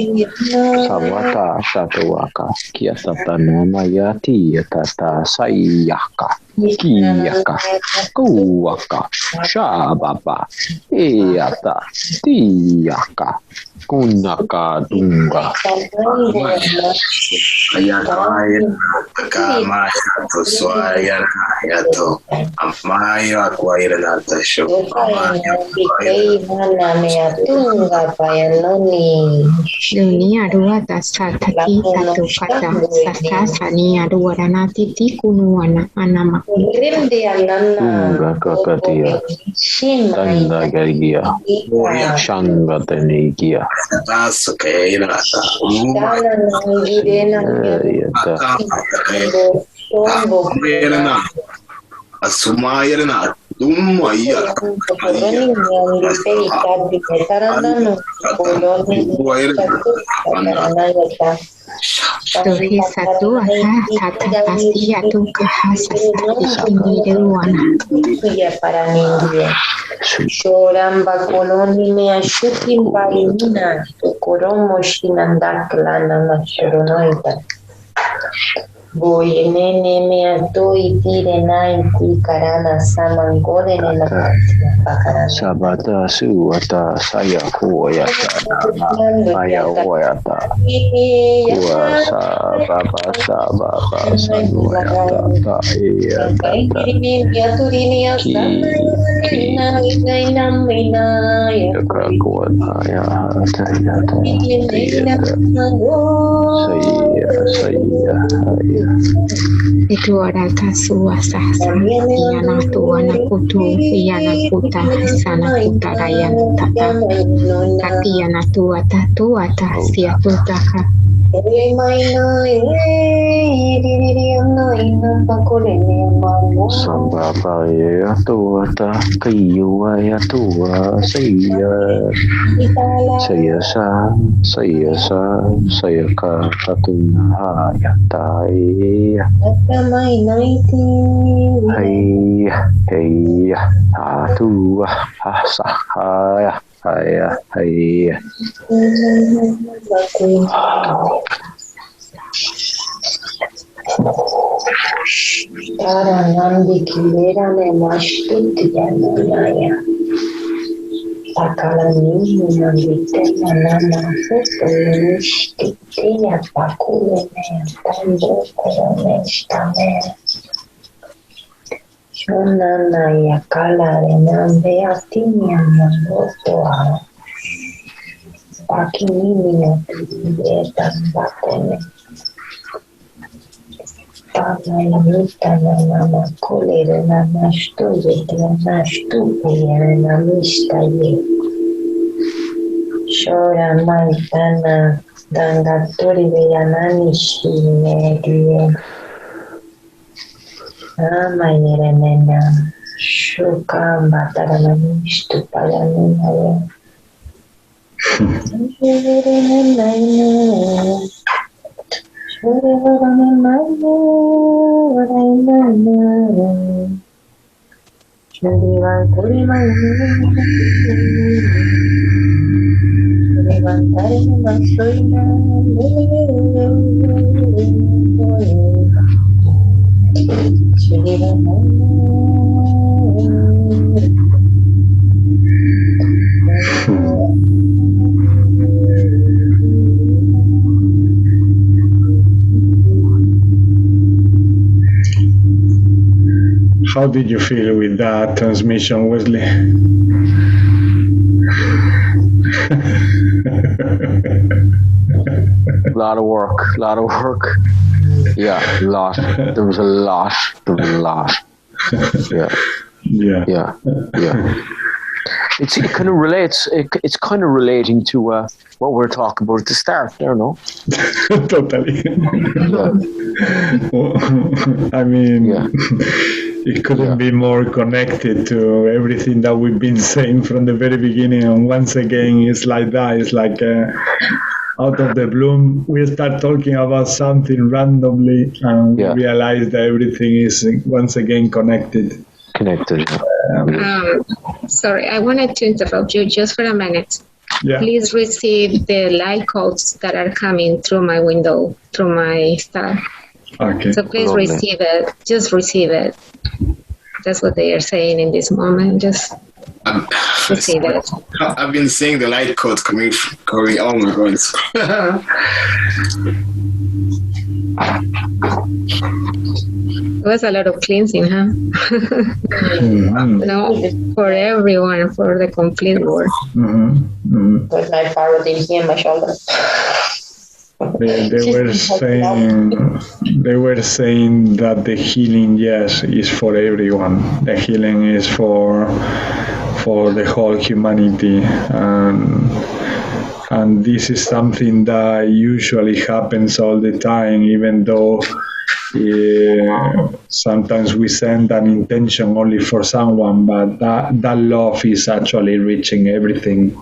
sawata satuaka kia tatanama ya ti tata sayaka kiyaka kuaka shababa eata tiyaka kunaka dunga kama yato swaya yato amayo akwaira nata show dunia dua dasa tati satu kata sasa sani dua rana titi kunuana anama dunga kakatia tanda garigia shanga tenigia Asumayana Dumaya Tuhi satu asa tata pasti atu kahasa ini dewana Shoran bakoloni me ashutin baimina koromo shinandaklana mashoronoita Boyenene me atoi tirena inti karana samangole nela pakarana sabata suata saya kuya saya wayata kuasa baba sababa sanuata iya itu ada kasua sasa iana tuana kutu iana kuta sana kuta raya tata kati iana tua tatua ta sia tutaka sambaba ya tuata kiyua ya tua saya ka tatuna ya tai hey atua asahaya hey Tara nandi kilera ne mashtuti ya Akala nini nandite manana seto nishti ya pakule ne tambo korone shtame Shonana ya kala renambe atinya mangoto a Pakinini ya tulibeta bakone Pagayuta nama kolere nama stuye nama stupe nama mistaye Shora maitana dangatori veyanani shine diye Ama yerenena shuka mbatarana mistupayani haye How did you feel with that transmission, Wesley? lot of work. Yeah, a lot. There was a lot. Yeah. It kind of relates. It's kind of relating to what we're talking about at the start. There, no? Totally. I mean, it couldn't be more connected to everything that we've been saying from the very beginning. And once again, it's like that. It's like out of the blue, we start talking about something randomly, and we realize that everything is once again connected. Sorry, I wanted to interrupt you just for a minute. Yeah. Please receive the light codes that are coming through my window, through my stuff. Okay. So please receive it. Just receive it. That's what they are saying in this moment. Just receive it. I've been seeing the light codes coming. Oh my God. It was a lot of cleansing, huh? No, for everyone, for the complete world. With my parrot in here, my shoulder. They were saying that the healing, yes, is for everyone. The healing is for the whole humanity, and this is something that usually happens all the time, even though sometimes we send an intention only for someone, but that love is actually reaching everything.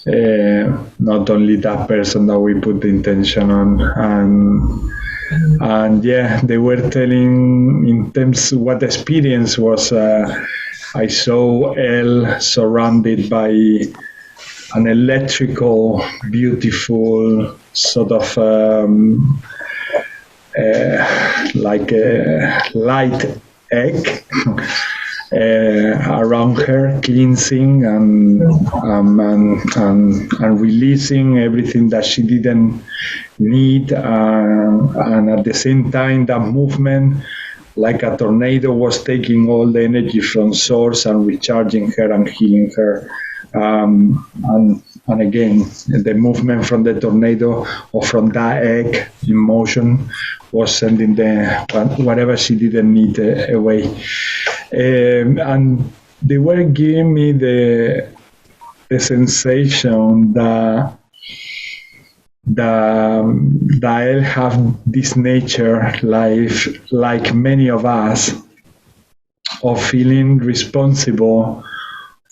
Not only that person that we put the intention on, and they were telling in terms of what experience was. I saw Elle surrounded by an electrical, beautiful sort of like a light egg. Around her, cleansing and releasing everything that she didn't need, and at the same time, that movement, like a tornado, was taking all the energy from source and recharging her and healing her. And again, the movement from the tornado or from that egg in motion was sending whatever she didn't need away. And they were giving me the sensation that I have this nature, like many of us, of feeling responsible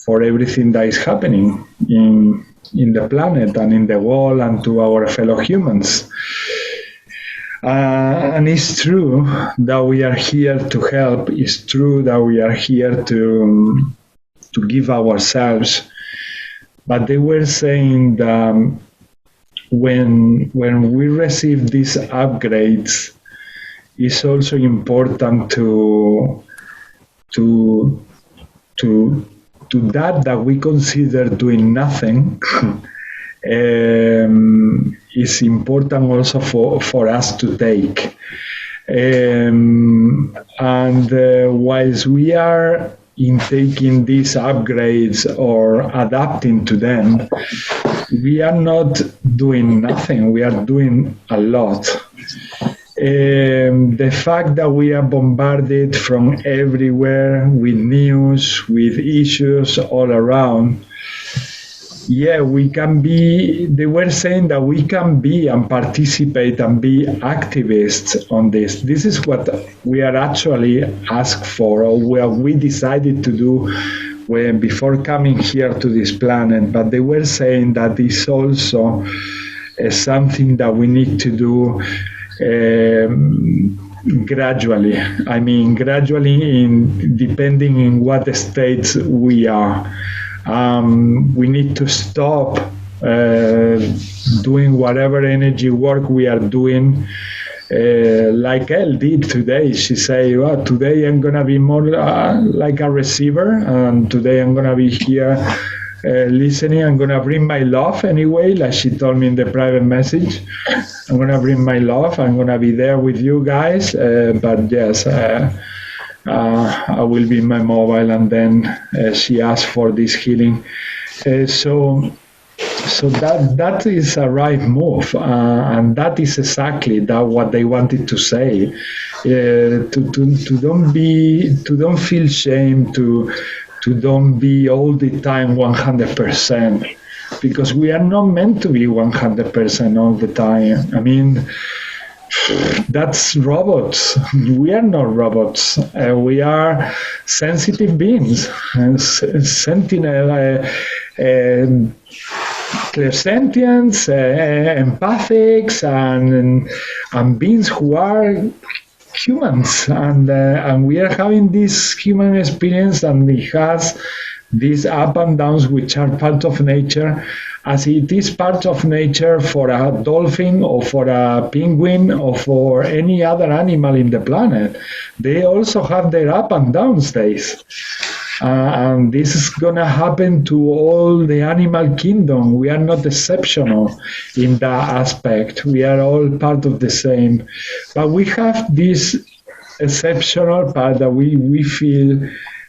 for everything that is happening in the planet and in the world and to our fellow humans. And it's true that we are here to help. It's true that we are here to give ourselves. But they were saying that when we receive these upgrades, it's also important to that we consider doing nothing. Is important also for us to take. And whilst we are in taking these upgrades or adapting to them, we are not doing nothing, we are doing a lot. The fact that we are bombarded from everywhere with news, with issues all around, we can be, they were saying that we can be and participate and be activists on this. This is what we are actually asked for, or what we decided to do before coming here to this planet. But they were saying that it's also something that we need to do gradually. I mean, gradually, depending in what states we are. We need to stop doing whatever energy work we are doing, like Elle did today. She said, well, today I'm going to be more like a receiver, and today I'm going to be here listening. I'm going to bring my love anyway, like she told me in the private message. I'm going to bring my love. I'm going to be there with you guys. But yes, I will be in my mobile. And then she asked for this healing. So So that is a right move, and that is exactly what they wanted to say. To don't feel shame, to don't be all the time 100%, because we are not meant to be 100% all the time. I mean, that's robots. We are not robots. We are sensitive beings, sentinel, clairsentients, empathics, and beings who are humans, and we are having this human experience, and it has these up and downs which are part of nature, as it is part of nature for a dolphin or for a penguin or for any other animal in the planet. They also have their up and downs days. And this is going to happen to all the animal kingdom. We are not exceptional in that aspect. We are all part of the same. But we have this exceptional part that we feel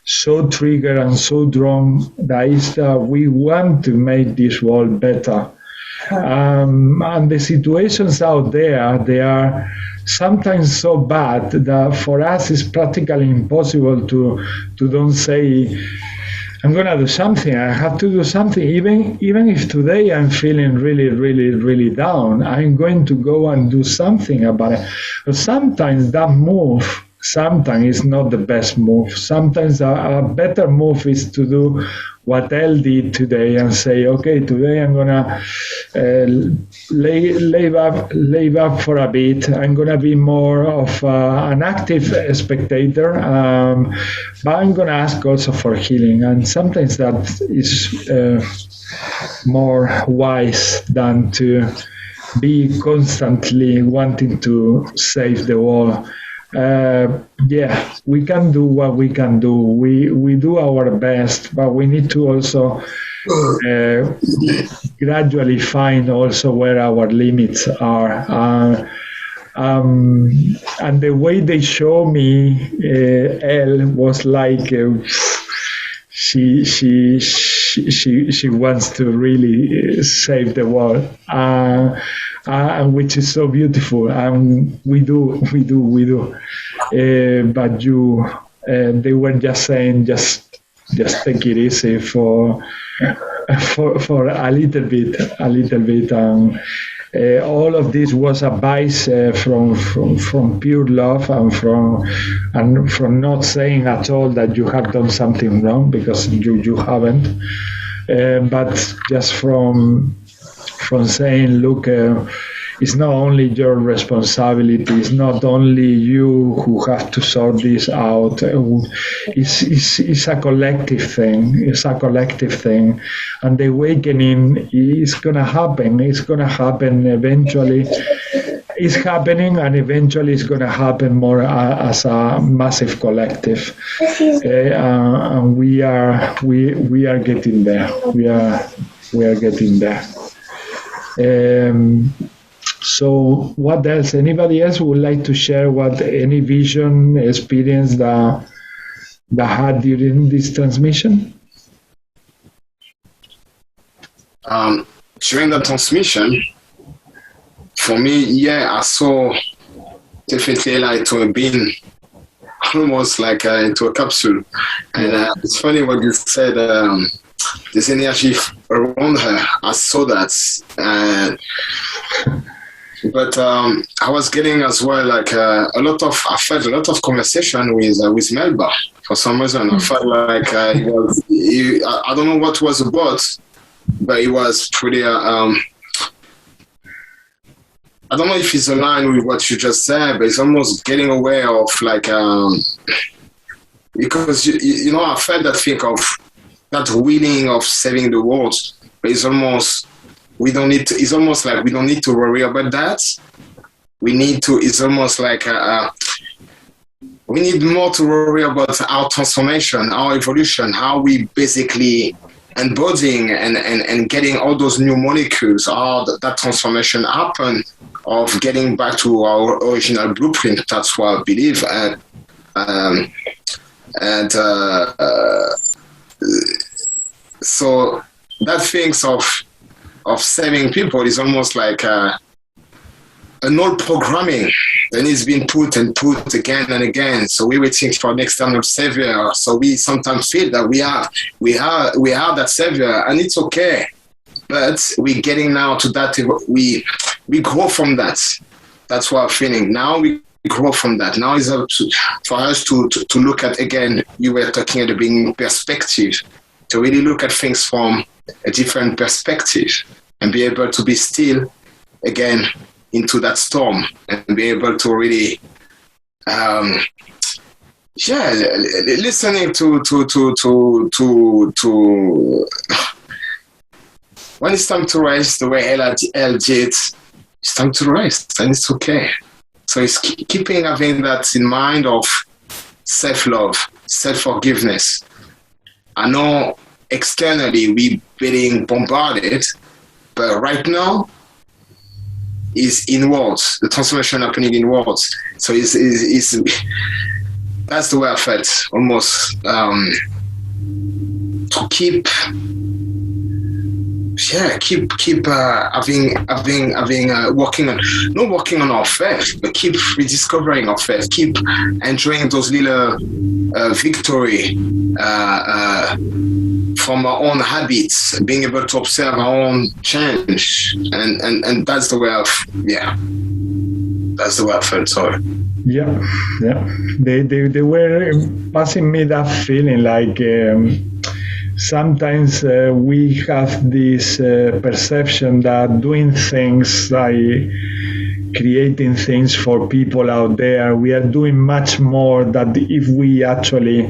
so triggered and so drawn, that is that we want to make this world better. And the situations out there, they are sometimes so bad that for us it's practically impossible to don't say, I'm going to do something, I have to do something. Even if today I'm feeling really, really, really down, I'm going to go and do something about it. But sometimes that move, sometimes it's not the best move. Sometimes a better move is to do what Elle did today and say, okay, today I'm gonna lay back for a bit. I'm gonna be more of an active spectator, but I'm gonna ask also for healing. And sometimes that is more wise than to be constantly wanting to save the world. Yeah, we can do what we can do. We do our best, but we need to also gradually find also where our limits are. And the way they show me Elle was like she wants to really save the world. Which is so beautiful, and we do. But they were just saying, just take it easy for a little bit, and all of this was advice from pure love, and from not saying at all that you have done something wrong, because you haven't, but just from saying, look, it's not only your responsibility, it's not only you who have to sort this out, it's a collective thing, and the awakening is going to happen, eventually. It's happening, and eventually it's going to happen more as a massive collective, and we are getting there. We are getting there. So what else? Anybody else would like to share any vision, experience that had during this transmission? During the transmission, for me, I saw definitely like to have been almost like into a capsule. And it's funny what you said, this energy around her, I saw that. But I was getting as well like I felt a lot of conversation with Melba for some reason. I felt like I don't know what it was about, but it was pretty. I don't know if it's aligned with what you just said, but it's almost getting aware of like because you know, I felt that thing of that willing of saving the world, but it's almost. It's almost like we don't need to worry about that. It's almost like we need more to worry about our transformation, our evolution, how we basically embodying and getting all those new molecules, how that transformation happen of getting back to our original blueprint. That's what I believe. So that things of of saving people is almost like an old programming that is being put again and again. So we're waiting for an external savior. So we sometimes feel that we are that savior, and it's okay. But we're getting now to that, we grow from that. That's what I'm feeling. Now we grow from that. Now it's up for us to look at, again, you were talking at the beginning, perspective, to really look at things from a different perspective and be able to be still, again, into that storm, and be able to really, listening to when it's time to rest, the way Elle did, it's time to rest, and it's okay. So it's keeping having that in mind of self-love, self-forgiveness. I know externally we're being bombarded, but right now, is inwards, the transformation happening inwards. So it's that's the way I felt, almost to keep working on our faith, but keep rediscovering our faith, keep enjoying those little victory from our own habits, being able to observe our own change, and that's the way that's the way I felt. Sorry. Yeah. They were passing me that feeling like sometimes we have this perception that doing things like creating things for people out there, we are doing much more than if we actually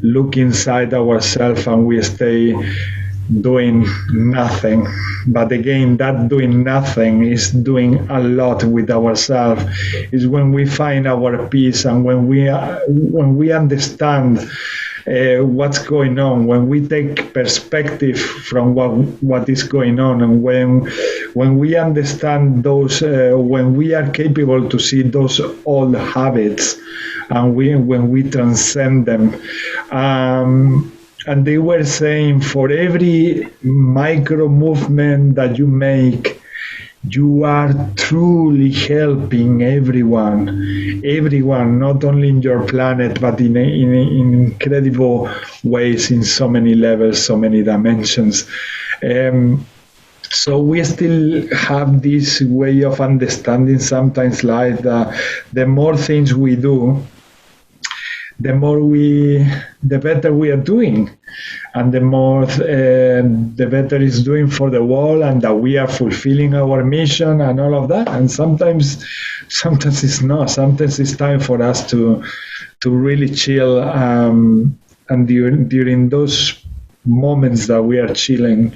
look inside ourselves and we stay doing nothing. But again, that doing nothing is doing a lot with ourselves. Is when we find our peace, and when we understand what's going on, when we take perspective from what is going on, and when we understand those, when we are capable to see those old habits, and when we transcend them. And they were saying, for every micro movement that you make, you are truly helping everyone, not only in your planet, but in incredible ways, in so many levels, so many dimensions. So we still have this way of understanding sometimes life, that the more things we do, the better we are doing, and the more the better it's doing for the world, and that we are fulfilling our mission and all of that. And sometimes it's not. Sometimes it's time for us to really chill, and during those moments that we are chilling,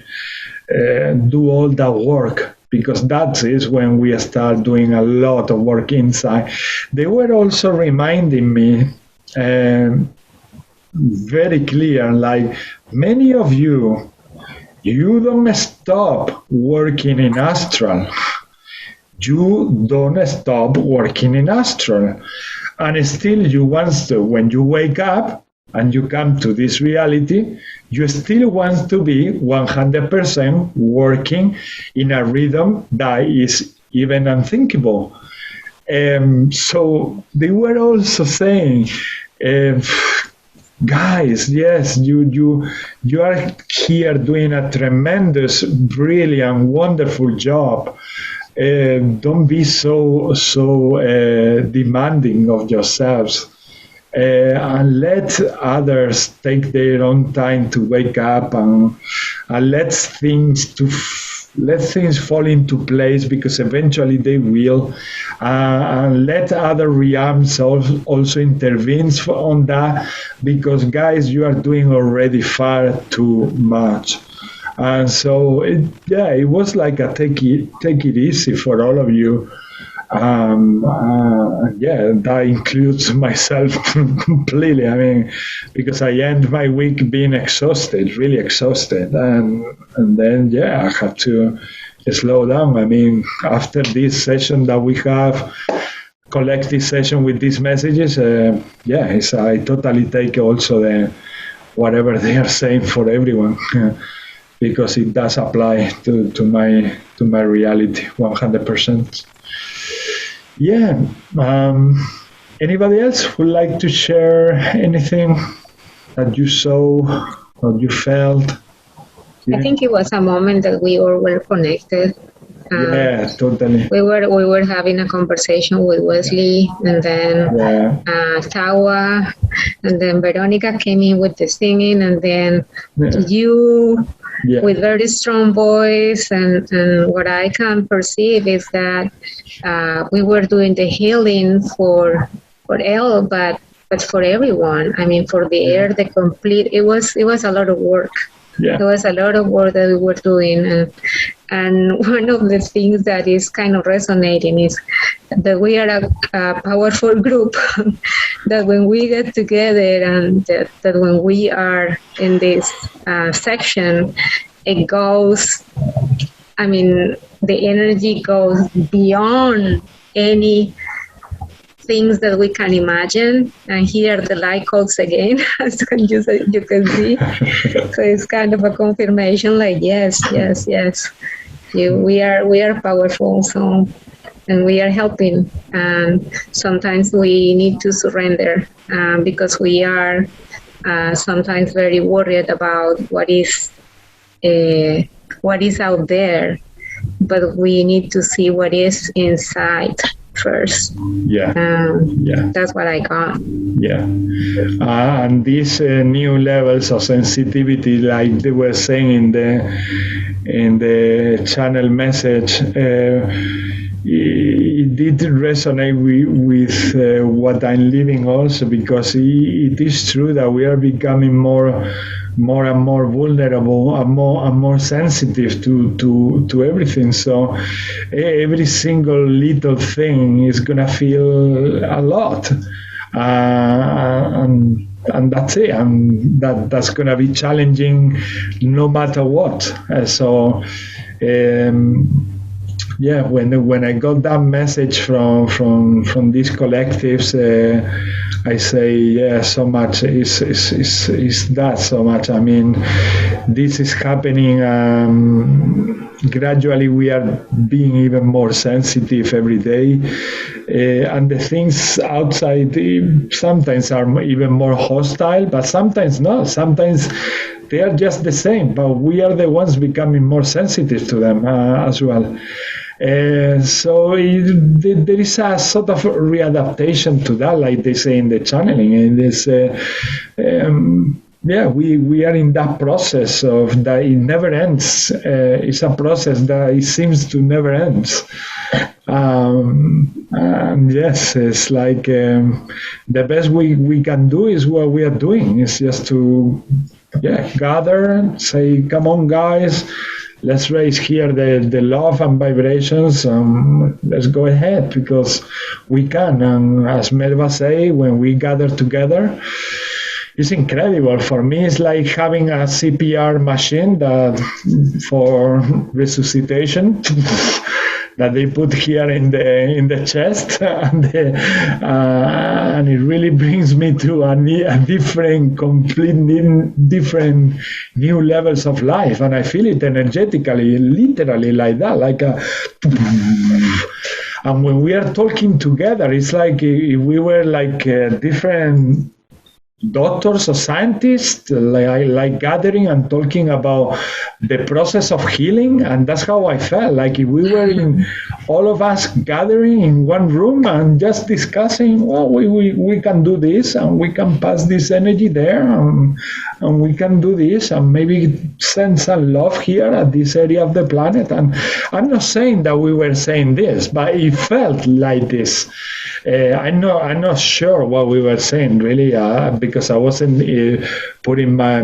do all that work, because that is when we start doing a lot of work inside. They were also reminding me very clear, like, many of you don't stop working in astral. You don't stop working in astral. And still you want to, when you wake up and you come to this reality, you still want to be 100% working in a rhythm that is even unthinkable. So they were also saying, guys, yes, you are here doing a tremendous, brilliant, wonderful job. Don't be so demanding of yourselves, and let others take their own time to wake up, and let things fall into place, because eventually they will, and let other realms also intervene on that, because guys, you are doing already far too much. And so it was like a take it easy for all of you. That includes myself completely. I mean, because I end my week being exhausted, really exhausted, and then I have to slow down. I mean, after this session that we have, collective session with these messages, I totally take also whatever they are saying for everyone. because it does apply to my reality 100%. Yeah. Anybody else would like to share anything that you saw or you felt? I think it was a moment that we all were connected. Yeah, totally. We were having a conversation with Wesley, and then Tawa, and then Veronica came in with the singing, and then you with very strong voice. And what I can perceive is that we were doing the healing for Elle, but for everyone. I mean, for the air, the complete. It was a lot of work. Yeah. There was a lot of work that we were doing, and one of the things that is kind of resonating is that we are a powerful group, that when we get together and that when we are in this section, it goes, I mean, the energy goes beyond any things that we can imagine, and here the light codes again, as you can see. So it's kind of a confirmation, like yes, we are powerful. So, and we are helping, and sometimes we need to surrender because we are sometimes very worried about what is out there, but we need to see what is inside first. That's what I got. And these new levels of sensitivity, like they were saying in the channel message, it did resonate with what I'm living also, because it is true that we are becoming more and more vulnerable and more sensitive to everything. So every single little thing is gonna feel a lot, and that's it. And that's gonna be challenging no matter what. When I got that message from these collectives, I say, so much is that so much. I mean, this is happening. Gradually, we are being even more sensitive every day, and the things outside sometimes are even more hostile, but sometimes not. Sometimes they are just the same, but we are the ones becoming more sensitive to them as well. So there is a sort of readaptation to that, like they say in the channeling, and this we are in that process of that. It never ends. It's a process that it seems to never end. And yes, it's like the best we can do is what we are doing. It's just to gather, say, come on guys, let's raise here the love and vibrations. Let's go ahead, because we can. And as Melba say, when we gather together, it's incredible. For me, it's like having a CPR machine for resuscitation that they put here in the chest, and it really brings me to a different, completely different new levels of life, and I feel it energetically, literally like that, like a. And when we are talking together, it's like if we were like different doctors or scientists, like gathering and talking about the process of healing. And that's how I felt, like if we were all of us gathering in one room and just discussing, well, we can do this, and we can pass this energy there, and we can do this, and maybe send some love here at this area of the planet. And I'm not saying that we were saying this, but it felt like this. I'm not sure what we were saying really, because I wasn't putting my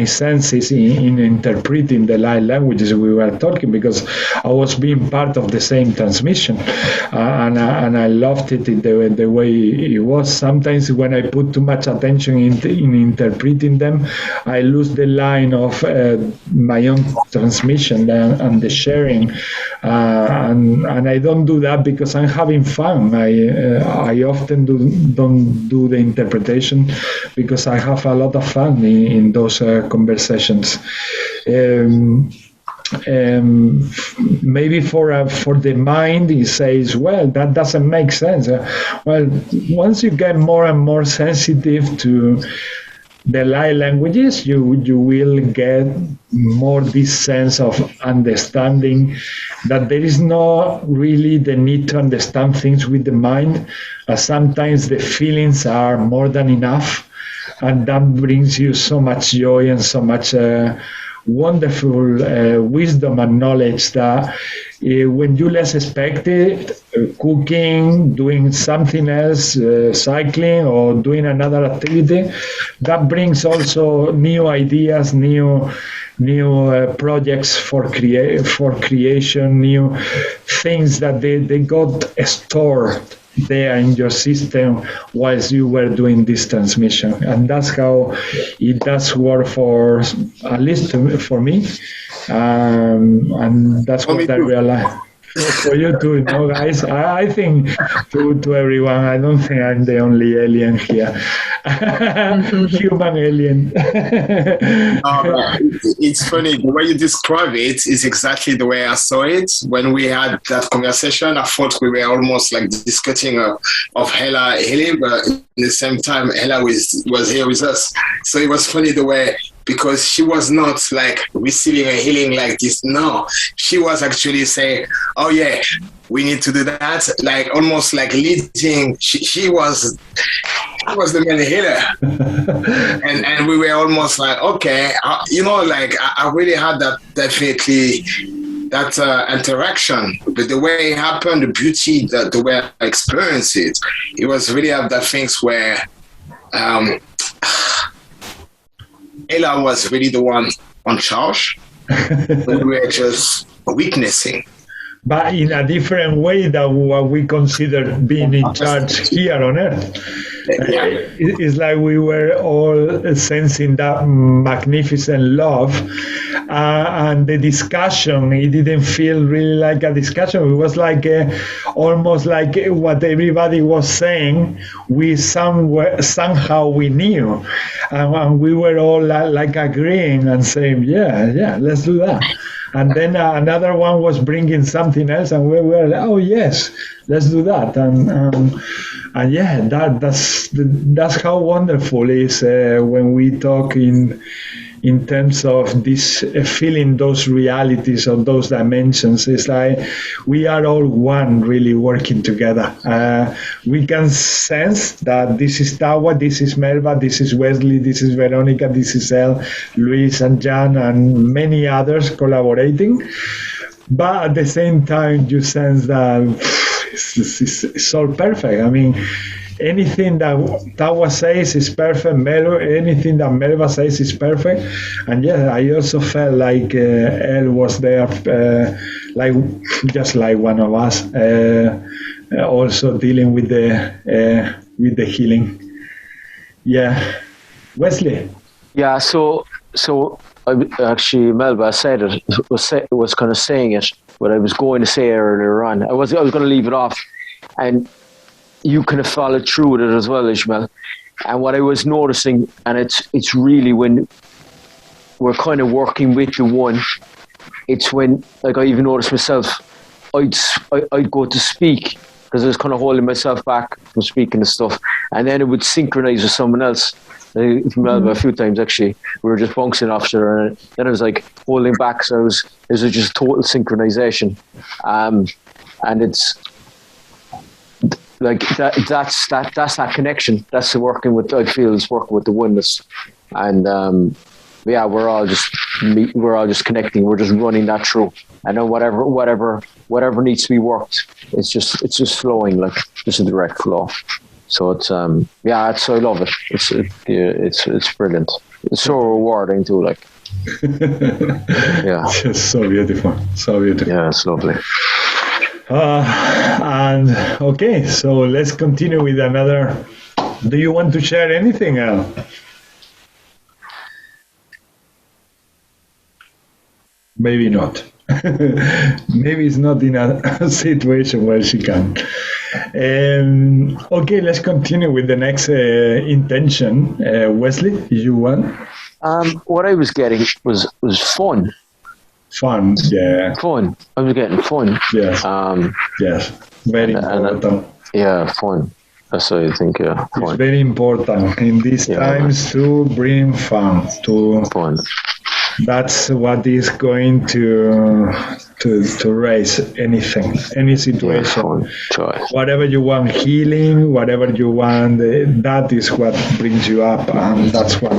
senses in interpreting the light languages we were talking, because I was being part of the same transmission, and I loved it the way it was. Sometimes when I put too much attention in interpreting them, I lose the line of my own transmission and the sharing, and I don't do that because I'm having fun. I often don't do the interpretation interpretation, because I have a lot of fun in those conversations. Maybe for the mind, it says, well, that doesn't make sense. Well, once you get more and more sensitive to the light languages, you will get more this sense of understanding that there is not really the need to understand things with the mind. Sometimes the feelings are more than enough, and that brings you so much joy and so much wonderful wisdom and knowledge that when you less expect it, cooking, doing something else, cycling or doing another activity, that brings also new ideas, new projects for creation, new things that they got stored there in your system whilst you were doing this transmission. And that's how it does work, for at least for me, and that's what I realized. For you too, guys. I think to everyone, I don't think I'm the only alien here. Human alien. It's funny, the way you describe it is exactly the way I saw it. When we had that conversation, I thought we were almost like discussing of Hella healing, but at the same time, Hella was here with us. So it was funny the way, because she was not like receiving a healing like this. No, she was actually saying, oh yeah, we need to do that. Like almost like leading. She was the main healer. and we were almost like, okay, like I really had that definitely, that interaction. But the way it happened, the beauty, the way I experienced it, it was really that things where Ella was really the one on charge, but we were just witnessing. But in a different way than what we consider being in charge here on Earth. It's like we were all sensing that magnificent love, and the discussion, it didn't feel really like a discussion. It was like almost like what everybody was saying, we somehow we knew, and we were all like agreeing and saying, yeah, let's do that. And then another one was bringing something else, and we were like, oh yes, let's do that. And yeah, that's how wonderful it is when we talk in terms of this feeling those realities or those dimensions. It's like we are all one, really working together. We can sense that this is Tawa, this is Melba, this is Wesley, this is Veronica, this is El, Luis and Jan and many others collaborating. But at the same time, you sense that it's all perfect. I mean, anything that Tawa says is perfect. Anything that Melba says is perfect. And yeah, I also felt like El was there, just like one of us, also dealing with the healing. Yeah, Wesley. Yeah. So actually, Melba said it. Was kind of saying it, what I was going to say earlier on. I was going to leave it off, and you kind of followed through with it as well, Ishmael. And what I was noticing, and it's really when we're kind of working with the one, it's when, like I even noticed myself, I'd go to speak because I was kind of holding myself back from speaking and stuff, and then it would synchronize with someone else. A few times actually, we were just bouncing off each other, and then I was like holding back, so it was just total synchronization, and it's like that's that connection. That's the working with. I feel is working with the oneness, and yeah, we're all just connecting. We're just running that through, and then whatever needs to be worked, it's just flowing, like just a direct flow. So it's I love it. It's brilliant. It's so rewarding too. Like, yeah, it's so beautiful, so beautiful. Yeah, it's lovely. And okay, so let's continue with another. Do you want to share anything, Al? Maybe not. Maybe it's not in a situation where she can. Okay, let's continue with the next intention. Wesley, you want? What I was getting was fun. Fun, yeah. Fun. I was getting fun. Yes. Yes. Very important. Yeah, fun. That's what I think. Yeah, fun. It's very important in these times to bring fun. Fun. That's what is going to raise anything, any situation. Joy. Whatever you want, healing, whatever you want, that is what brings you up, and that's what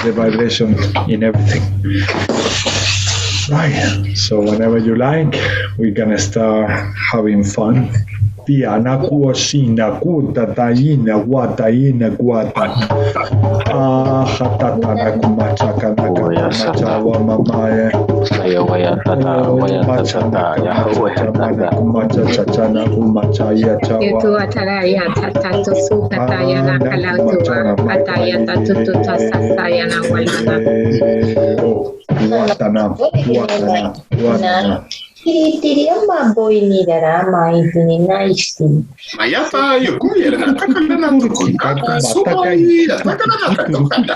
the vibration in everything. Right. So whenever you like, we're gonna start having fun. Tiana kuosina kuta taina wataina guata. Hatatana kumachaka nakamacha wa mamae. Waya tata ya kumacha chachana kumacha ya chawa. Itu atara ya tata to su kata ya na kalautua kata ya tatu to sasa ya na walana. Watana. Kiriya mambo inirara maitini naisti. Mayata yokuya na takana na tukunda sukai takana na tukunda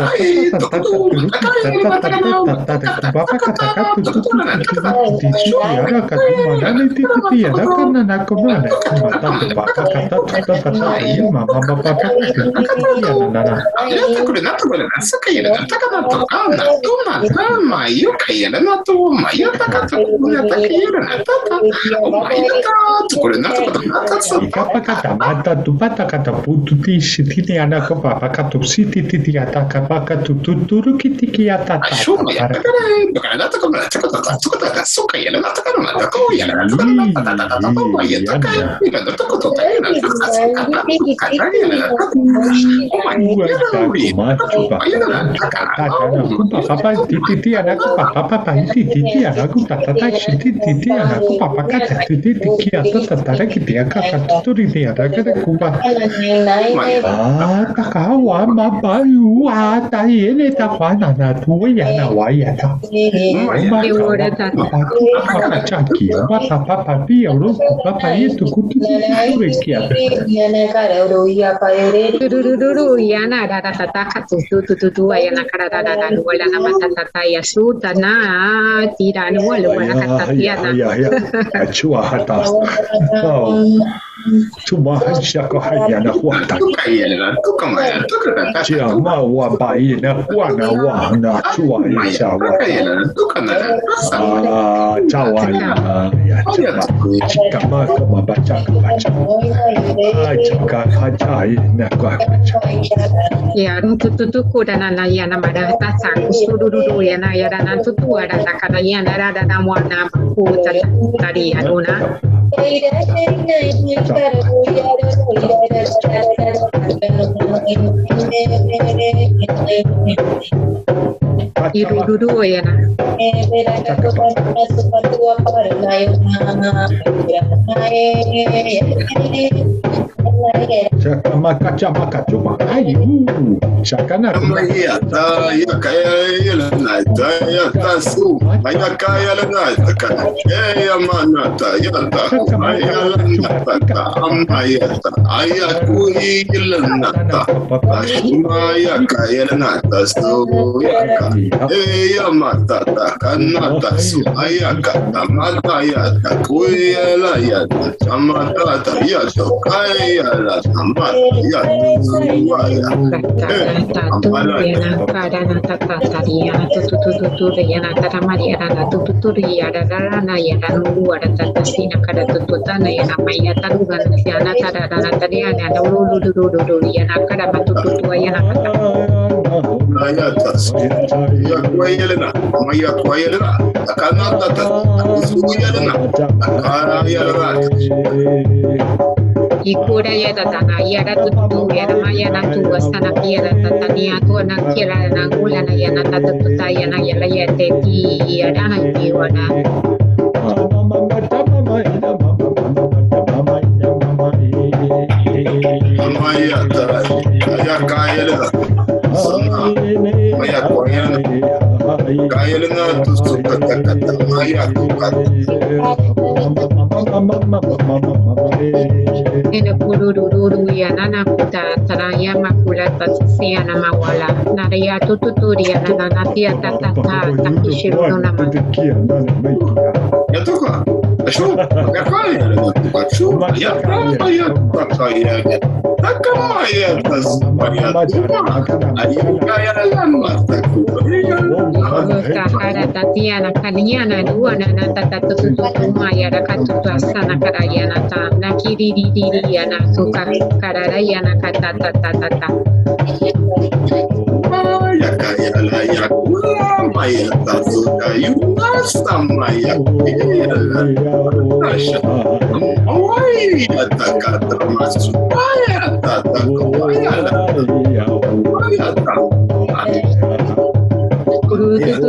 Mata tu bata kata putu ti sitini anaka papa kata siti ti ataka paka tu tuturu kiti ki ataka. Takawa mabayu ata yele takwana na tuya na wayata. Chaki, bata papa pia roku papa yetu kutu kia. Yana da tataka tu yana karada wala na matata ya suta na tiran wala katapiana. Achua hata. Cuma shaka haya na huata. Chia ma wa bai na kuana wa na chua isha wa. Chawa ya chika ma kama bacha bacha. Chaka haja na kwa bacha. Ya tutu kuda na yana mada tata kusuru yana yana tutu ada takana yana rada mwana kuta tari anuna. Iru yana. Maka cuma ayu shakana ya kaya na ya tasu maya kaya na takana ya manata ya ta aya kui ilanata ashma ya kaya na tasu ya matata kanata aya kata mata ya kui la ya amata ya to kaya la amata ya ya Ikura ya tatana ya tutu ya maya na tu sana pia tatania tu na kila na gula na ya na tatuta ya na ya ya te ti ya na ni wana maya ta ya kaya la maya kaya na tu su kata maya tu kata Ene kurururu ya nana kuta taraya makula tatsiana mawala naraya tututuria nana natia tatata takishiru nama. Yatoka. Ashu. Yakaya. Ashu. Yakaya. Yakaya. Takamaya. Tasmaya. Ayakaya. Tahara tatiana kaniana duana nata tatututuma yara katutu asana karayana ta nakiri yana suka karayana katata tatata. Yakaya la yakula maya tazuka yunasa maya asha awai atakata masupaya tatakaya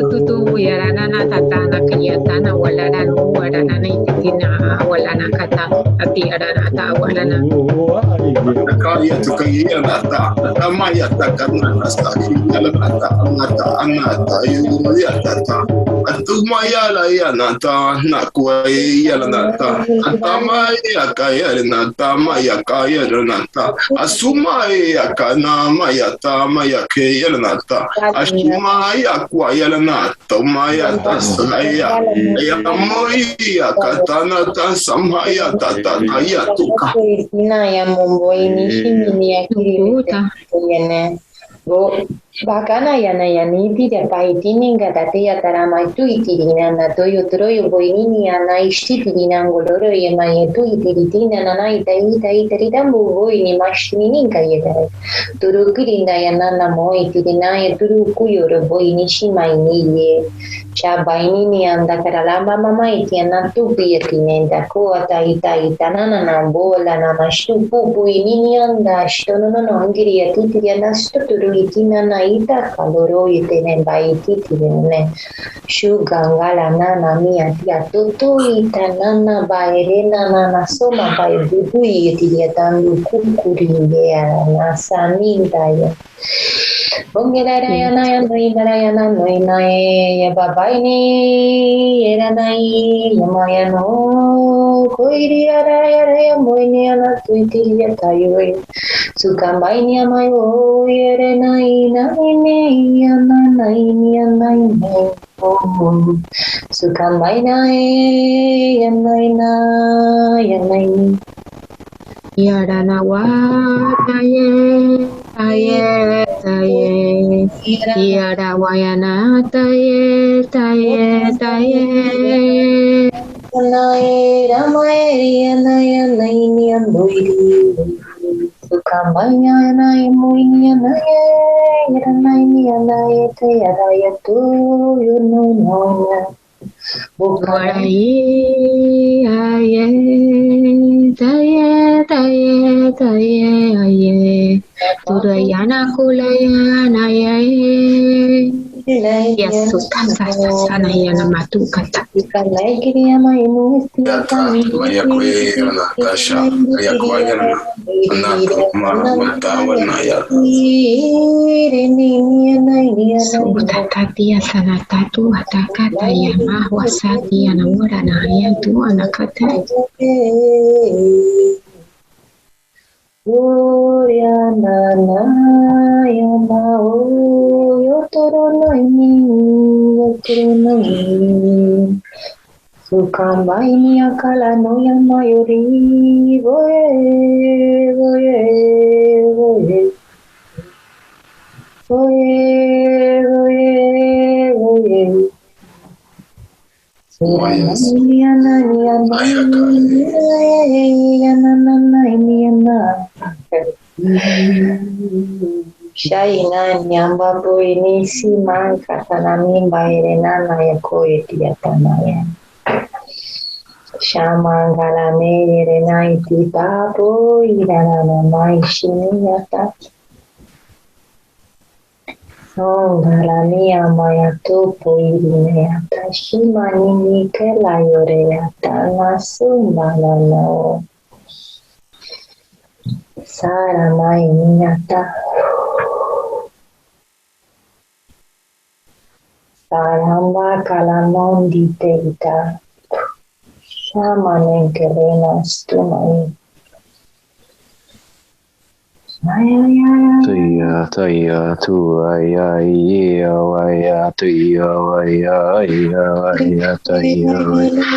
Tutu yara nana tatana kiyatana walana nuwarana nititina walana kata ati arana ta walana. Kaya tukaya nata tamaya takana nasta kiyala nata anata yunaya tata atumaya la yanata nakwa yala nata atamaya kaya nata maya kaya nata asumaya kana maya tamaya kaya nata ashumaya kwa yala nata maya tasaya ya moya katana tasamaya tata kaya tuka ya mombo ini shimini ya kiri bakana yana yaniti de paitini gadate ya tarama tu itirina na toyo troyo boinini ana ishtitirina ngoloro ye mayetu itiritina na ita boini mashini kayedare turu kirinda yana na mo itirina ya turu kuyoro boini shimaini ye chabaini ni anda karalama mama itiana tu piyetinenda ko ata ita na bola na mashupu boini ni anda shtono no angiri ya titiriana stuturu itina na ita kaloro itene baiti tirene shugangala nana mia tia tutu ita nana baerena nana soma baebudu itiria tandu kukuringe na saninda ya Bongerayana noinarayana noinae ya babaini eranai yamayano koiriaraya moiniana tuitiria tayo sukambaini amayo erenai naine yana naini yana sukambaina yanaina yanaini Yarana wa taye yara wayana taye Nae ramae naya naini andoiri sukamaya nai moini naya yara naini naya te yara ya tu yunu nona Warai aye taye aye Turayana kulayana aye Yasuta sana yana matukata Ikalai kiriya mai musti Maya kwe Natasha Maya kwaya Sutatatia sana tatu atakata ya mahwa sati ya namura na haya tu anakata Sukambaini akala no ya mayori voye Shaina nyamba ini si mangka tanami bairena na ya koe tiatanaya. Shamangalame irena iti papo irana mai shiniata. Songalami amaya topo irineata shimani nikela yoreata nasumana no. Sara mai niata. Saramba kalamon di teita. Shamanen Kelena Stumai. Tuya tuya tuya ya waya tuya waya ya waya tuya waya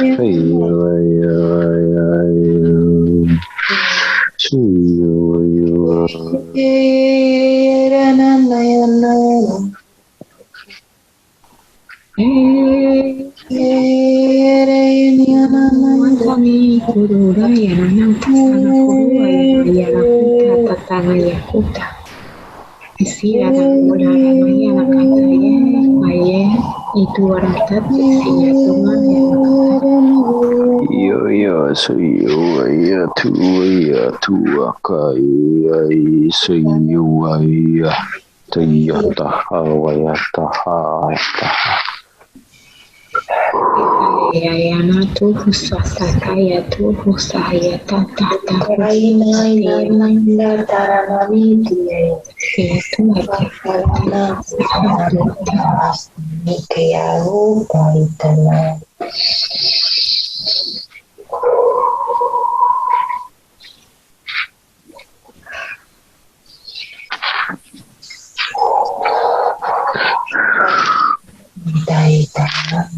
Kami kurura yana kasana kurua yana kuta tatana yakuta. Isia na kura maya na kata ye maye itu orang tati sia tuman yana kata. yo yo so yo ya tu akai so yo ya ta waya ta Yana tu husasaka ya tu husaya tata Raina Ina Taranami Dia. ya tu Karena Nikaya Rupa Itana. Daitana.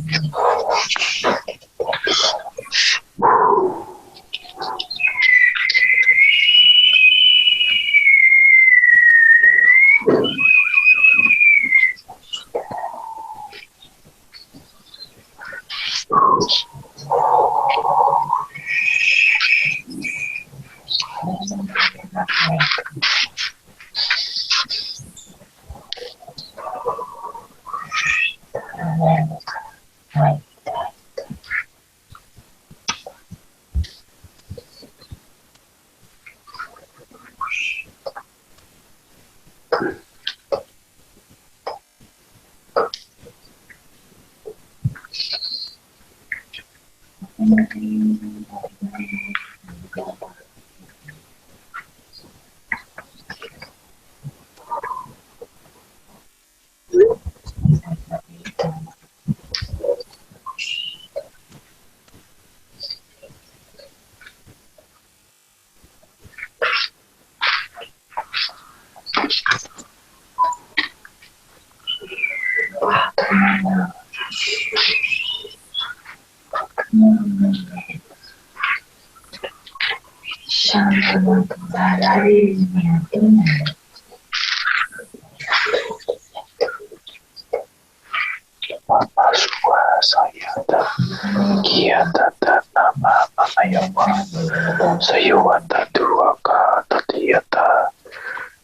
Sayuwata tuwaka tatiyata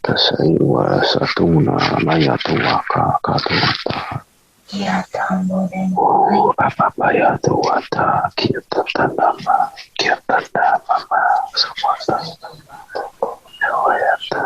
tasayuwa satuna maya tuwaka katuwata apapaya tuwata kiyatanama samata yawayata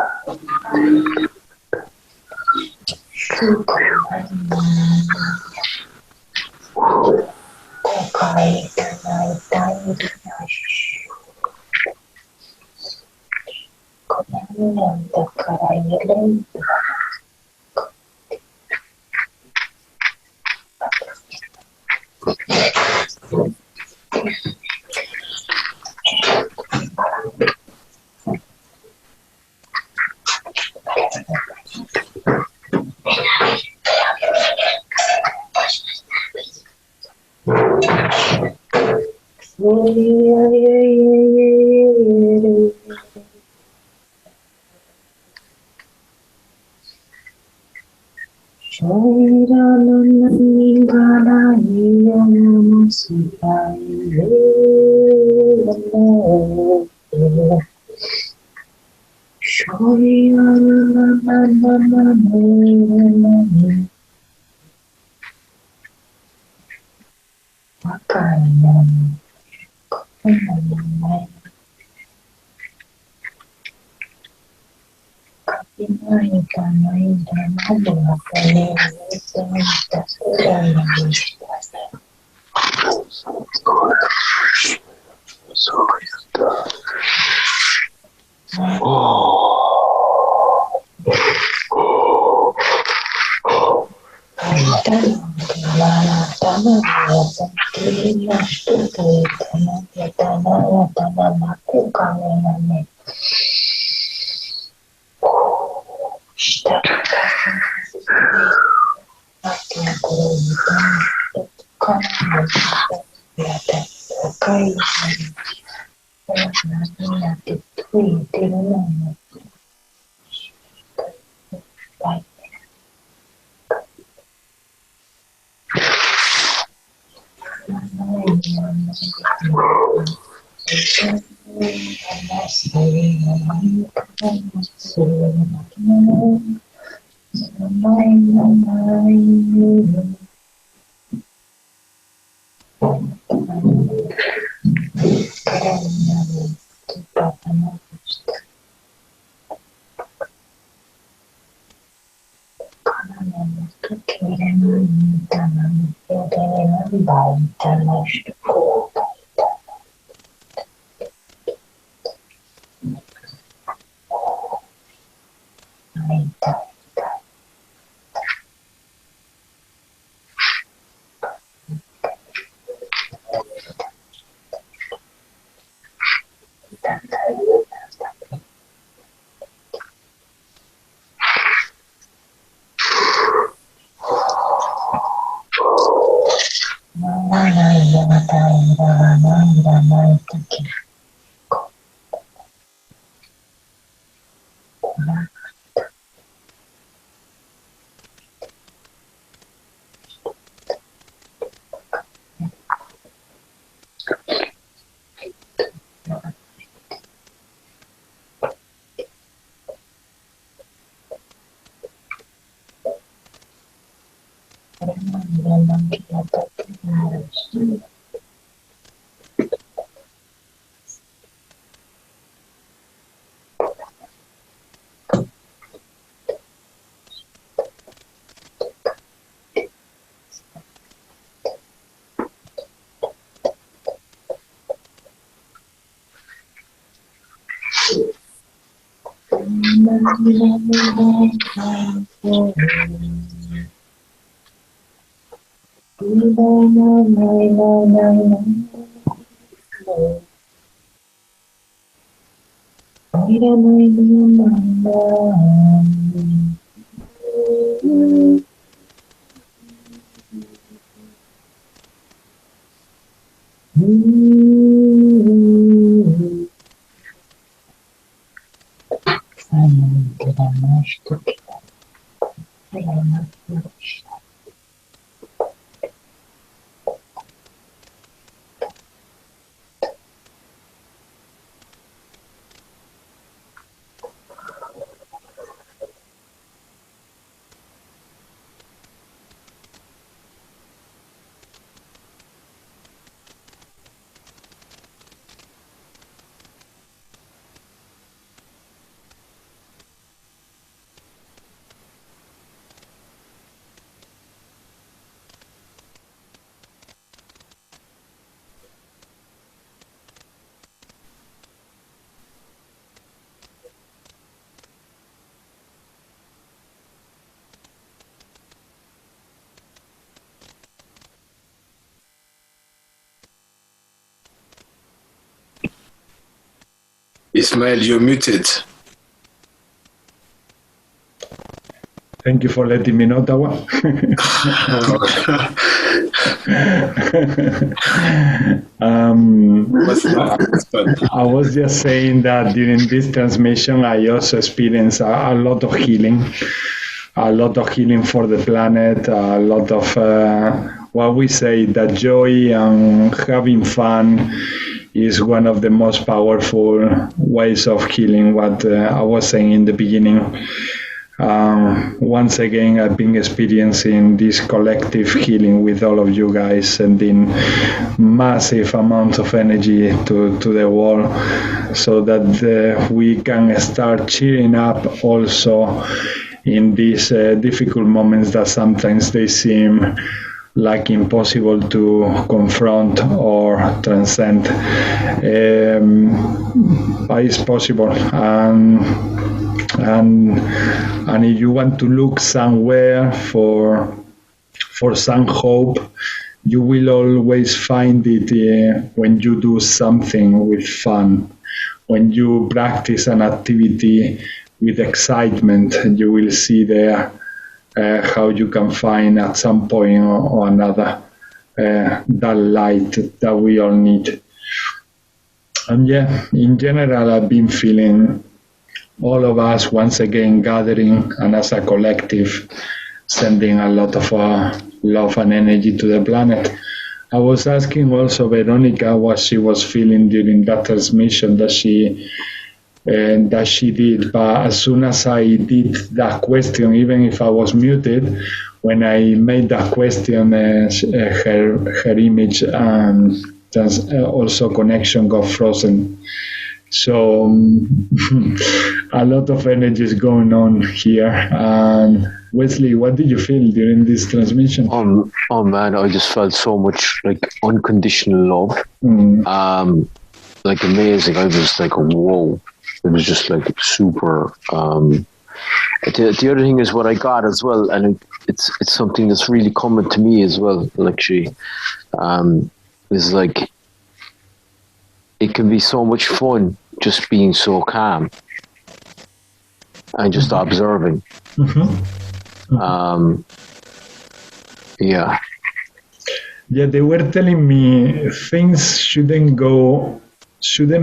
Ismail, you're muted. Thank you for letting me know that one. I was just saying that during this transmission, I also experienced a lot of healing for the planet, a lot of what we say, that joy and having fun is one of the most powerful ways of healing, what I was saying in the beginning. Once again, I've been experiencing this collective healing with all of you guys, sending massive amounts of energy to the world, so that we can start cheering up also in these difficult moments that sometimes they seem like impossible to confront or transcend. But it's possible. And if you want to look somewhere for some hope, you will always find it when you do something with fun, when you practice an activity with excitement, you will see there how you can find at some point or another that light that we all need. And yeah, in general, I've been feeling all of us once again gathering and as a collective sending a lot of love and energy to the planet. I was asking also Veronica what she was feeling during that transmission that she did, but as soon as I did that question, even if I was muted, when I made that question, her image and also connection got frozen. So a lot of energy is going on here. And Wesley, what did you feel during this transmission? Oh man, I just felt so much like unconditional love. Like amazing. I was like, whoa. It was just like super. The other thing is what I got as well, and it's something that's really coming to me as well. Actually, is like it can be so much fun just being so calm and just observing. Yeah. Yeah, they were telling me things shouldn't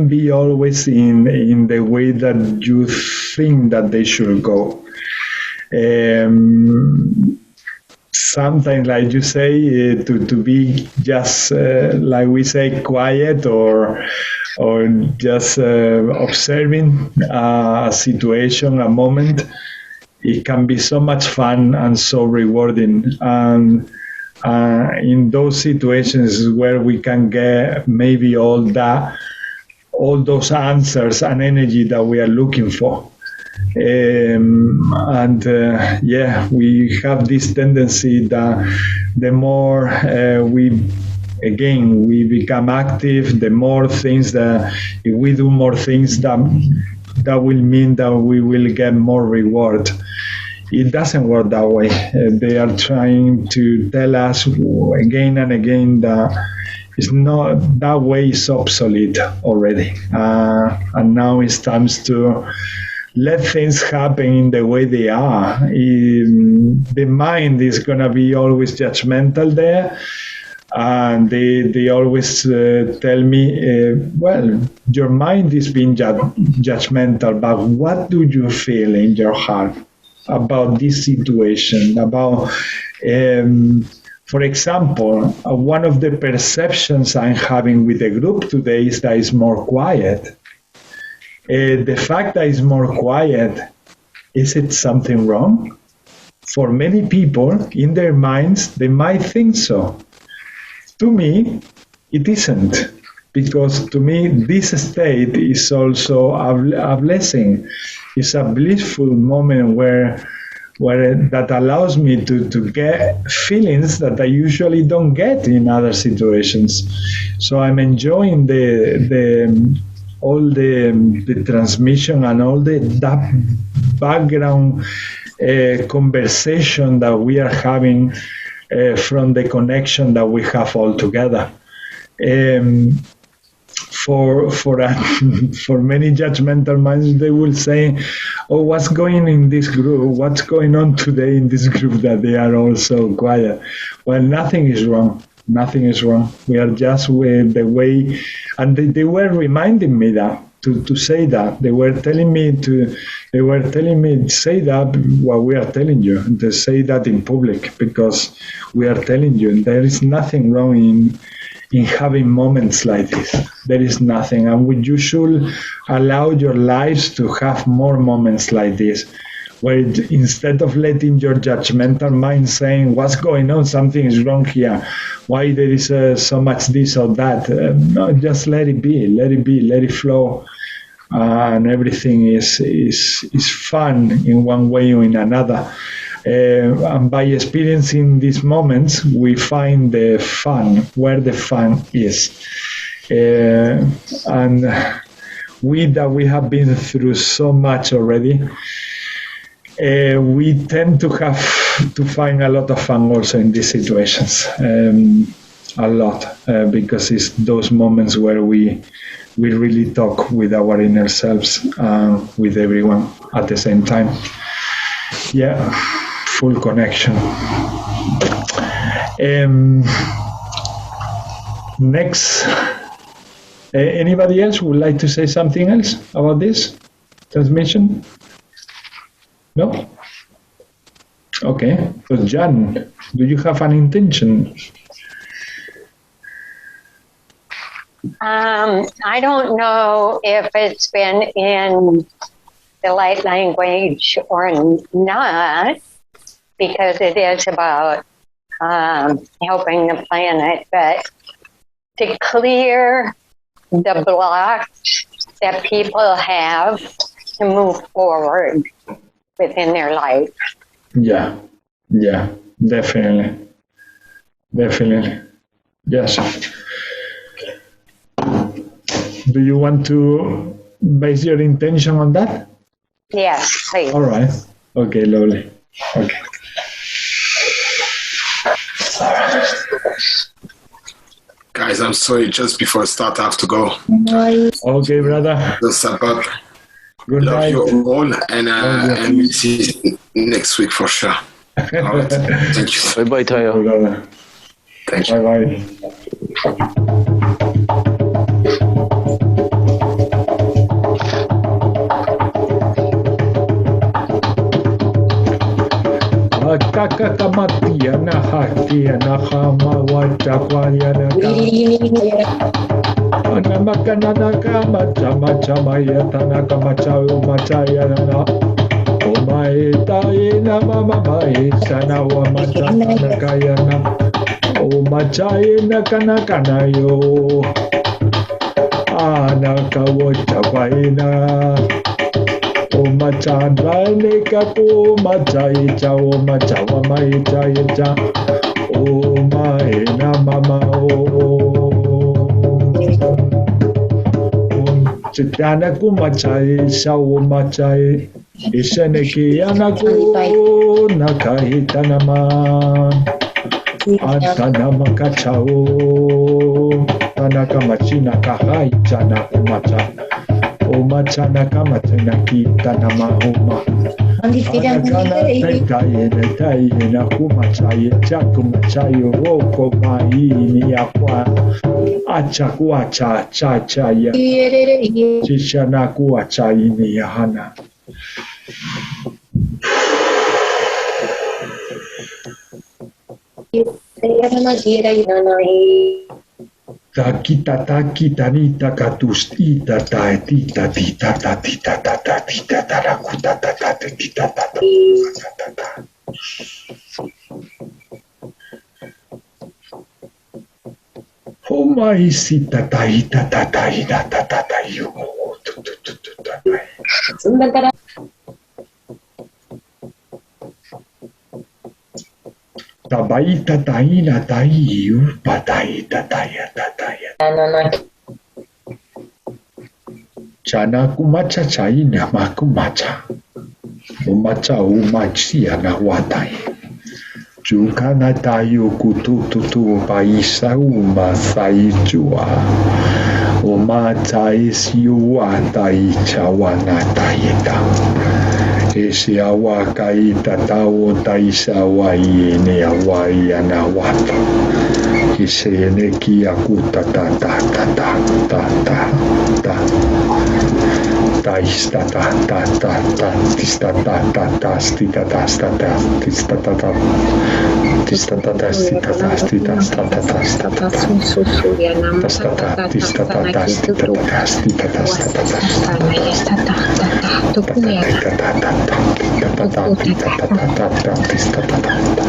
be always in the way that you think that they should go. Sometimes, like you say, to be just like we say, quiet or just observing a situation, a moment, it can be so much fun and so rewarding. And in those situations where we can get maybe all those answers and energy that we are looking for. Yeah, we have this tendency that the more we become active, the more things that if we do more things that will mean that we will get more reward. It doesn't work that way. They are trying to tell us again and again that it's not that way, is obsolete already, and now it's time to let things happen in the way they are. The mind is gonna be always judgmental there, and they always tell me, well, your mind is being judgmental, but what do you feel in your heart about this situation? About for example, one of the perceptions I'm having with the group today is that it's more quiet. The fact that it's more quiet, is it something wrong? For many people, in their minds, they might think so. To me, it isn't, because to me, this state is also a blessing. It's a blissful moment where that allows me to get feelings that I usually don't get in other situations. So I'm enjoying all the transmission and all that background conversation that we are having from the connection that we have all together. For many judgmental minds, they will say, oh, what's going on in this group? What's going on today in this group that they are all so quiet? Well, nothing is wrong. Nothing is wrong. We are just with the way, and they were reminding me that to say that. They were telling me say that what we are telling you, to say that in public, because we are telling you there is nothing wrong in having moments like this. There is nothing, and you should allow your lives to have more moments like this, where instead of letting your judgmental mind saying, what's going on, something is wrong here, why there is so much this or that, no, just let it be, let it flow, and everything is fun in one way or in another. And by experiencing these moments, we find the fun, where the fun is. And we have been through so much already, we tend to have to find a lot of fun also in these situations, a lot, because it's those moments where we we really talk with our inner selves, with everyone at the same time. Yeah, full connection. Next, anybody else would like to say something else about this transmission? No? Okay. So, Jan, do you have an intention? I don't know if it's been in the light language or not, because it is about helping the planet, but to clear the blocks that people have to move forward within their life. Yeah, definitely. Yes. Do you want to base your intention on that? Yes, please. All right. Okay, lovely. Okay. Guys, I'm sorry, just before I start, I have to go. Okay, brother. Just about Good love night. you all, and we'll see you next week for sure. All right. Thank you. Bye-bye, Tayo. Brother. Thank you. Bye-bye. Kakakamatia na hatia na hama watakwalia na Anamakana na kama chama chama ya tanaka machao machaya na Omae na mama mae sana wa matana na kaya na Omachaye na kana yo Anaka watakwaina Omachandane kapo machaicha omachawa maichaicha omaena mama chitana kumachaicha omachai ishenekiana ko nakahitana man antana makachao tanaka machina kahaicha na kumacha Omachana kama tena kita na mahoma. Anakana teka na kumachaye chaku machayo woko maini ya kwa acha kuacha cha ya chisha na kuacha ini ya hana. Takita nita katustita ta tita tita ta tita ta ta tita ta rakuta ta ta tita ta ta. Homa isita ta ita ta ta ida ta ta ta yo. Tabaita taina taiu pataita taya tataya. Chana kumacha chaina makumacha. Umacha umachia na watai. Jukana tayo kutututu paisa umasaichua. Umacha isiua taicha wanataita. Ese awa kaita tao taisa wa iene awa iana wata. Ese ene kia kuta ta ta ta ta ta ta ta. Taista ta ta ta ta tista ta ta ta stita ta sta ta tista ta ta tista ta ta stita ta stita sta ta ta sta ta ta sta ta tista ta ta stita ta stita ta sta ta ta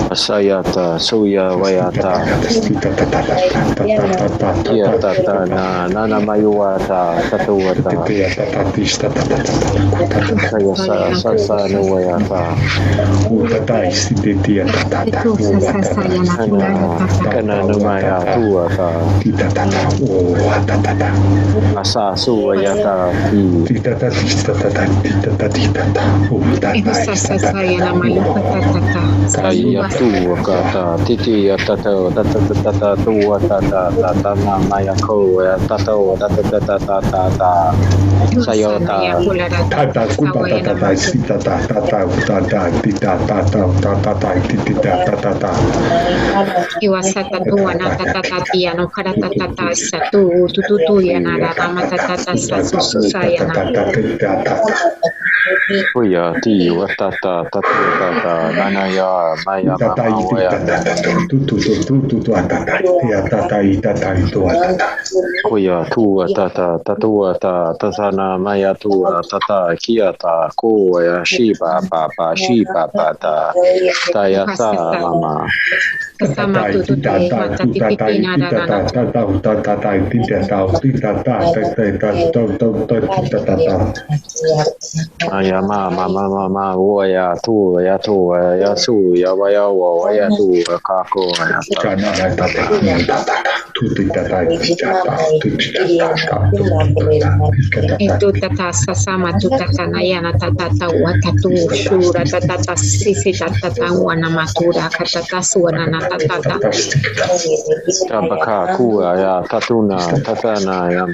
Asayata, Suya, Vayata, Kiatata, Nana Mayuata, Tatuata, Sasa, Nuayata, Kana Numaya, Tuata, Asa, Suayata, Sasayana Mayuka Tata. Kaya tu kata titi tata tata tu tata na maya ko tata tata sayota Tata kuta tata sita tata tita tata tita tata. Iwasata tuana tata tiano karata tata satu tutu yana rama tata sasu susayana. Kuya ti watata tata nanaya maya mama waya kuya tu tata tatua tatana maya tu tata kiata ko ya shiba papa shiba pata tayasa mama Sama tutu mata tipi nada Aya mama waya tu ya su ya waya waya tu kako ya itu tata sasama tu tata nayana tata watatu shura tata sisi tata wana matura katata suana tata tabaka kuwa ya tatuna tatana ya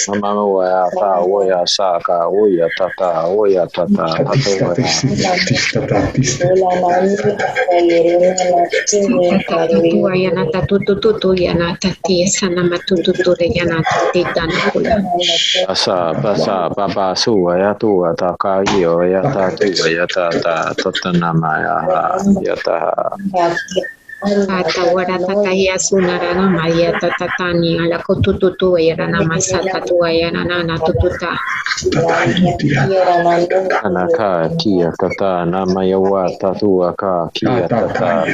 mama waya ta waya saka waya tata tua yana tatu yana tati sana matutu yana tati tanakula basa baba su ya tu ta ka yo ya ta tu ya ta tatana maya ya ta Ata wara tata ya sunara na maya tata tani ala kututu ya na masata tua ya na tututa anaka kia tata na maya wa tatua ka kia tata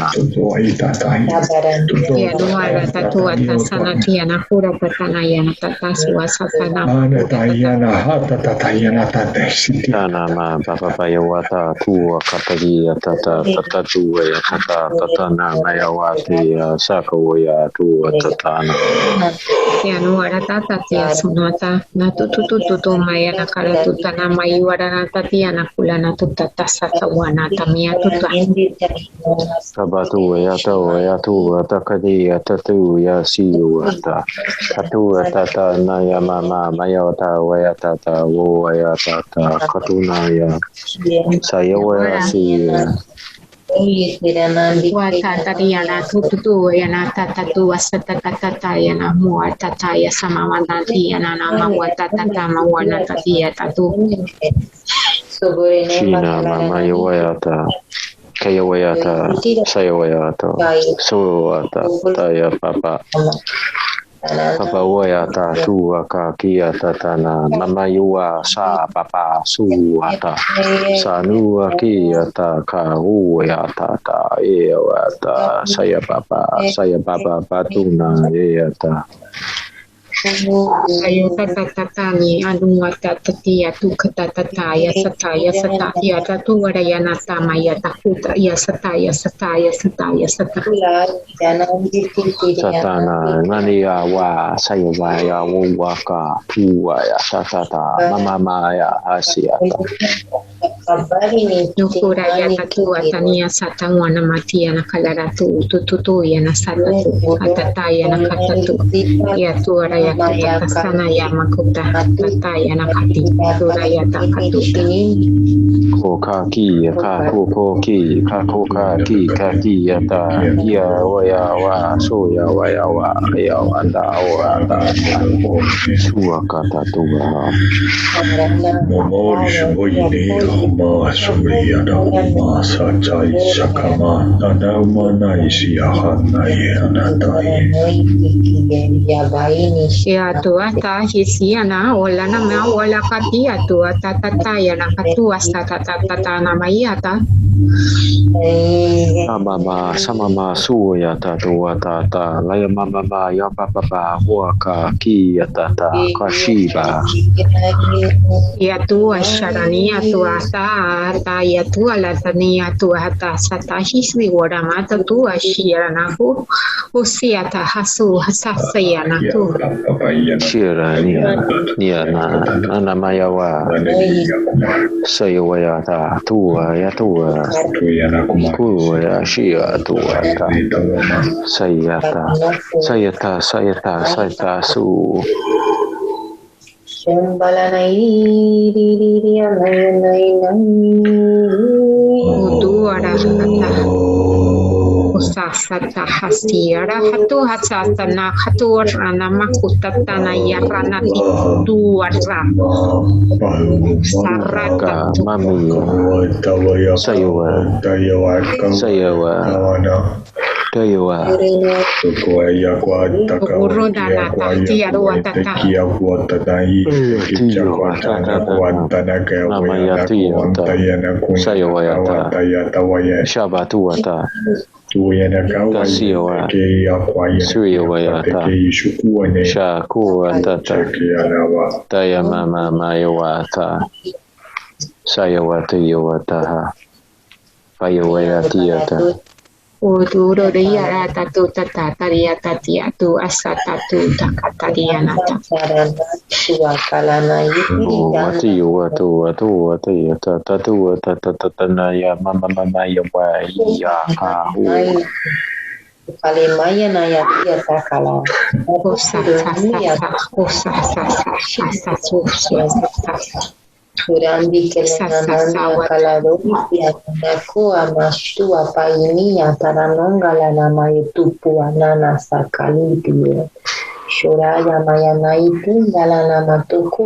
ya nuara tatua tasana tia na kura tatana ya na tata suasa sana Tana ma papa ya wata tua katagi ya tata tua ya tata na maya wati saka ya tua tatana ya nuara tata tia sunata na tutu maya na kara tutana mayu wara na tatia na kula na tutata sata wana tamia tuta Sabatu ya tu takadi ya tatu ya siu ta katu tata na ya mama maya wata ya tata wo ya tata katuna ya saya wa si wata tariana tutu yana tata tu wasata tata yana mua tata ya sama wanati yana nama wata tata mawana tatia tatu China mama ya wa ta kaya wayata saya wayata so ta ya papa wayata tu ka kia tatana mama yuwa sa papa su ata sanu kia ta ka wayata ta e wata saya papa patuna e ata ayo tata ni anu wata tatia tu kata tata ya sata ya tatu wara ya natama ya takuta ya sata satana nani ya wa saya wa ya wa ka tu ya tata mama ya asia Nukura ya tatu atania sata wana matia na kalara tu ya na sata tu atata ya na katatu ya tuara ya kata sana ya makuta tata ya na kati tura ya takatu ko ka ki ya ta ya wa so ya anda suwa kata tu ya tu ata hisiana wala na wala katia tu tata ya na katu asta tata na mayata Samama suya tatua tata laya mama ya papa waka ki tata kashiba Ya tua sharania tua ta ya tua latania tua ta satahiswi waramata tua shiranahu usiata hasu hasasayanaku shira nia na maya wa sayawaya ta tua ya tua ku ya shia tua ta sayata su Uduara usasata hasiara hatu hasatana haturana makutatana yarana duara saraka mami sayawa urudana tiarua tata Shabatuata Kasiwa Suyawayata Shakuatata Daya Mama Mayawata Sayawata Yawataha Payawayatiata Uduro riara tatu tata taria tatia tu asata tu takatariana ya mama ya wa ya ka Kalimaya na ya pia takala. Kurambi kelenanana kalado ya nakua mashtua painia taranonga la nama yutupu anana sakalidio. Shuraya mayanaiti ngala nama tuku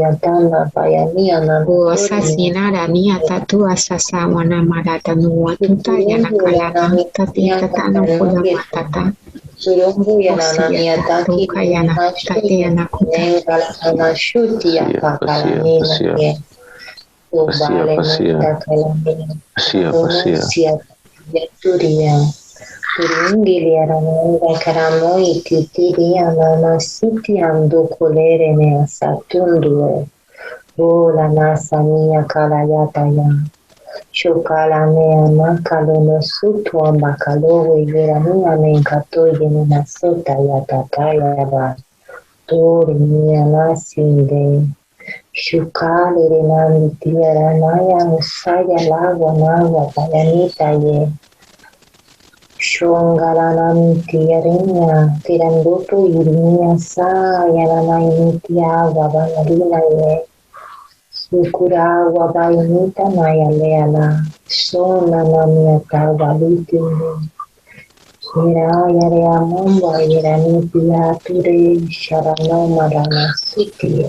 yatana payania na Asasina nia tatu asasa wana marata nuwa tuta yana kalana tati katana kula matata. Surumbu yanania taki yana tati yana kuta. na shuti ya pakalanina ye. Ubale na kalamina. Sia turia. Turingili arananga karamoi titiri anana siti ando kolere ne asatundue. Bola nasa mia kalayata ya. Shokala ne anakalo no sutu ambakalowe yerania ne nkatoye ne nasota ya tataya ba. Tori mia nasinde. Shukale re nandi tiara naya musaya lagwa nawa bayanita ye. Shongalanam tiarenya tirandoto irinya sa yarana initia wabanarina ye. Sukura wabainita naya leana. Sona namiata walitini. Hira yare amomba yaranitia ture sharano marana siti.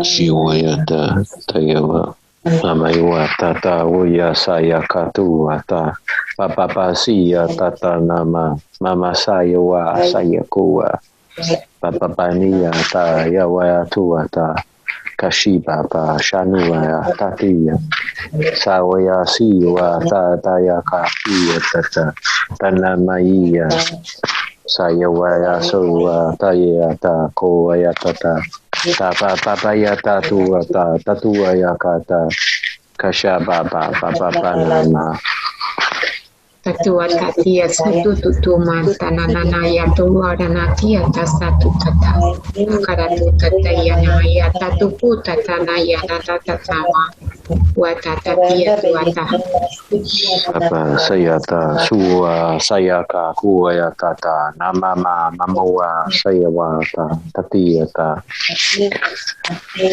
Shiwayata Tayawa Amaiwa Tata Uya Saya Katu Ata Papa Siya Tata Nama Mama Sayawa Sayakuwa Papa Pania Ta Yawa Tuata Kashiba Pa Shanuwa Tatia Sawaya Siwa Tata Yakapiya Tata Tanamaiya Sayawaya Suwa Tayata Koya Tata Papa yata tuata tatua yakata kasha baba panama Tatua tatia satu tutuma tanana ya tuara natia tasatu tata akaratu tata yana ya tatupu tatana ya tatatama watatatia tuata Papa sayata suwa sayaka kuwa yatata namama mamawa sayawata tatiyata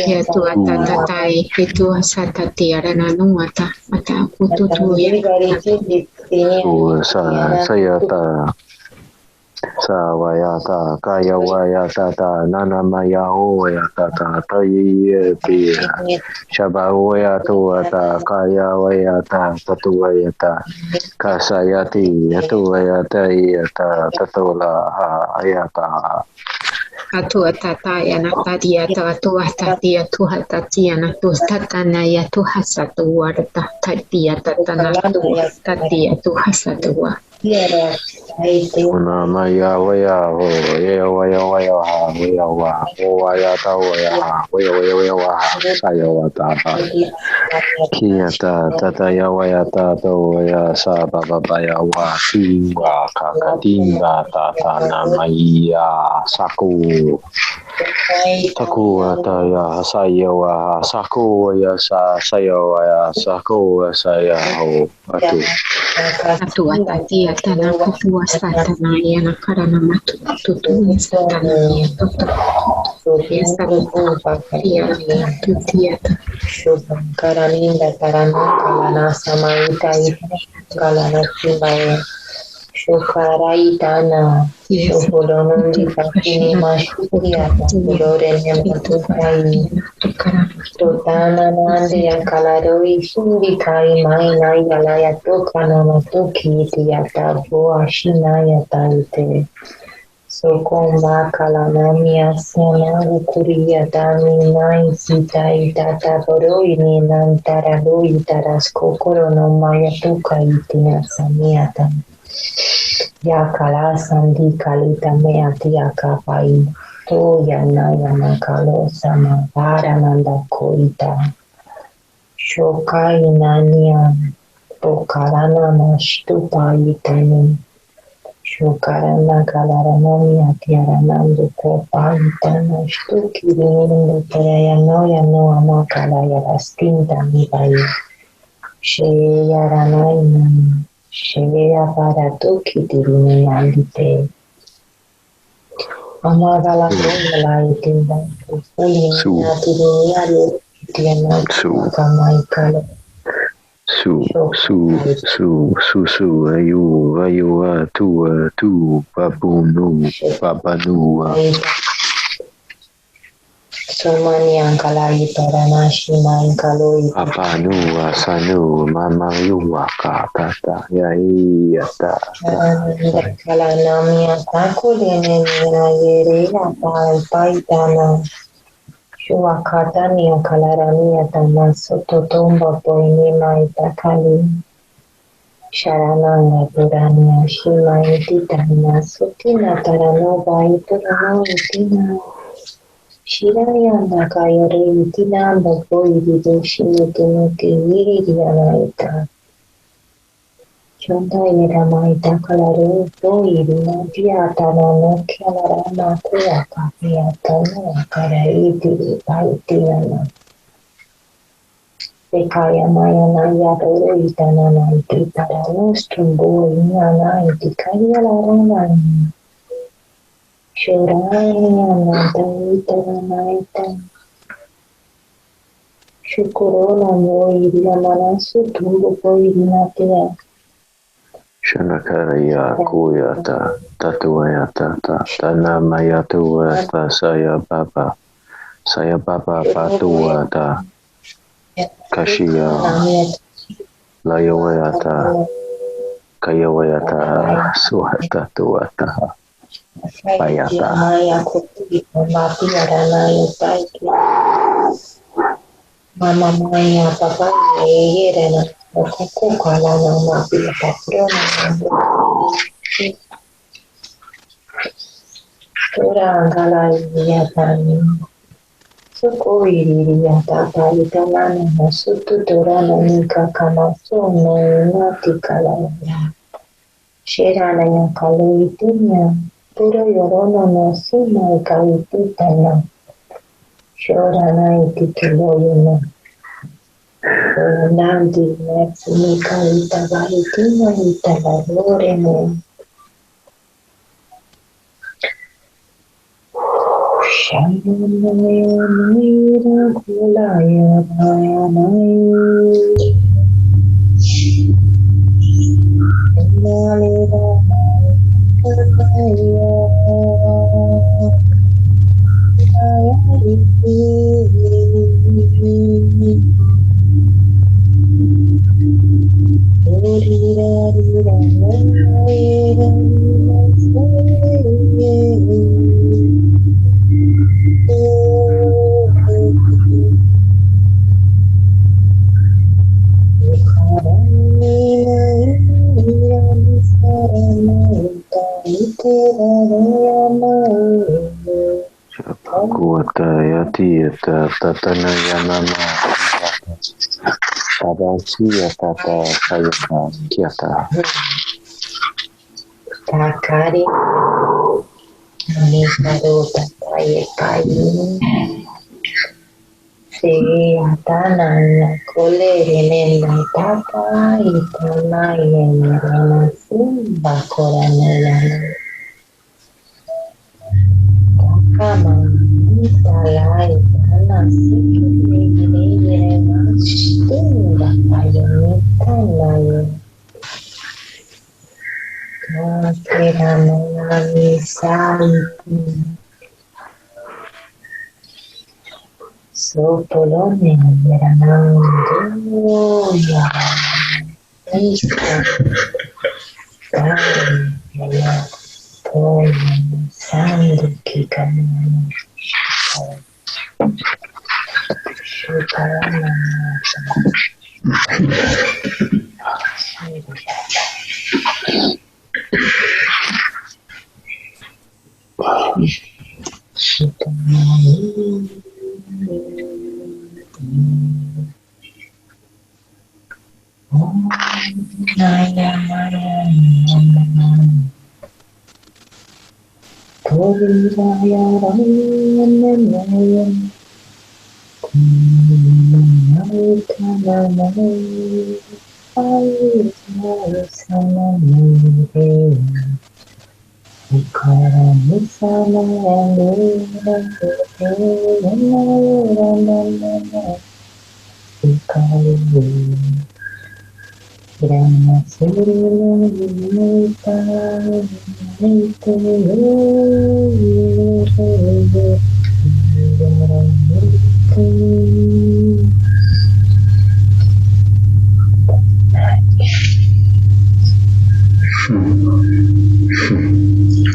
ya tuata tatai itu asata tiara nanuata ata kututu ya sayata sawayata kayawayata nanamaya oyatata tayiyati shabawayata kayawayata tatuwayata kasayati yatuwayata yata tatula ayata Hatua tataya na tadia tatua tatia tuha tatia na tu tatana ya tuha satua tatia tatana tu tatia tuha satua. Una maya waya ho ya waya waya ha waya wa o waya ta waya ha waya wa saya wa ta ba kia ta ta ya waya ta to ya sa ba ya wa si wa ka ka tinga ta na maya saku taku ta ya saya wa saku ya sa saya wa ya saku saya ho atu Hatua tatia tana kutua satana ya na karana matu tutu satana ya tutu. Esa ya tutia Karaminda tarana kalana samaita kalana simbaya shukaraitana shukoronundi pakini mashukia lore nematukai totana nande ya kalaroi sumbi kai maina yalaya tokana matuki tiata boa shina ya taite Sokomba kalanamia sana ukuria dami nai sita itata boroi ni nantara doi taras kokoro no maya tuka itina samiata. Ya kala sandi kalita meati akapai. To yana kalo sama para nanda koita. Shokai nania pokarana mashtupa itani. Shukarana kalaranamia tiaranando kopa itana shtuki rinendo terayano amakala yarastinta mibai. Sheya ranaina, sheya para tuki tirinandite. Amagala kongala itinda, uli na tiriniari tiana kamaikala. Ayu tu babanu Somani angkalai paranashi maingkaloi babanu asanu mama yuwa ka tata ya iyata kalanamia takulene na yerela paitana shuakatania kalaramia tamaso totomba poinima itakali sharananga purania shima ititana sutina taranova iturano itina Shirayanda kayore itina bako irido shimitino ke iridiana ita Chonda irama ita kalare to irina diatana no kyalarama kuya kapiatana kara itiri baitirana Bekaya mayana yadoro itana na iti para nostumbo inyana iti kaya larana Shurayana Daitana Shukurona Moiria Manasu Tumbo Poirinatia Shanakaraya kuyata tatuayata tana mayatuata saya baba patuata kashiya layawayata kayawayata suhata tuata Payata. Mama maya papa yerena koko kala na mapi patrona tora angala yatani soko iri yatata italana na sutu tora na nika kama sono nati kala shera na yakalo itinya Puro yorono no sima ikaititana. Shora na itikiloyona. Nandi netsumi kaita itina italalore no. Shamana mira kulaya baya nai. Nalira Kuata yati yata tatana yanama tabasi yatata sayata kiata Takari Mikado Tataye Pai Se Atana Kole Renenda Tata Itana Yenana Simba Koranela Takama Itala Itana Sikile Yenena Stimba Ayanitana MISA Sopolone Veranandoya MISA Sandu Kikana Shukarana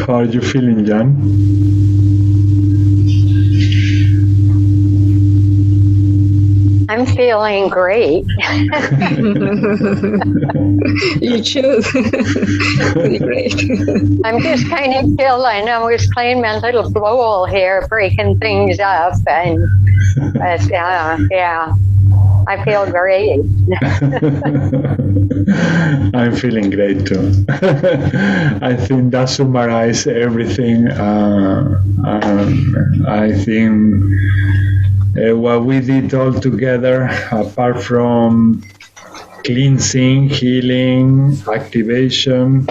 How are you feeling, Jan? I'm feeling great. You too. Great. I'm just kind of chilling. I was playing my little flowl here, breaking things up, and yeah, I feel great. I'm feeling great too. I think that summarizes everything. I think what we did all together, apart from cleansing, healing, activation,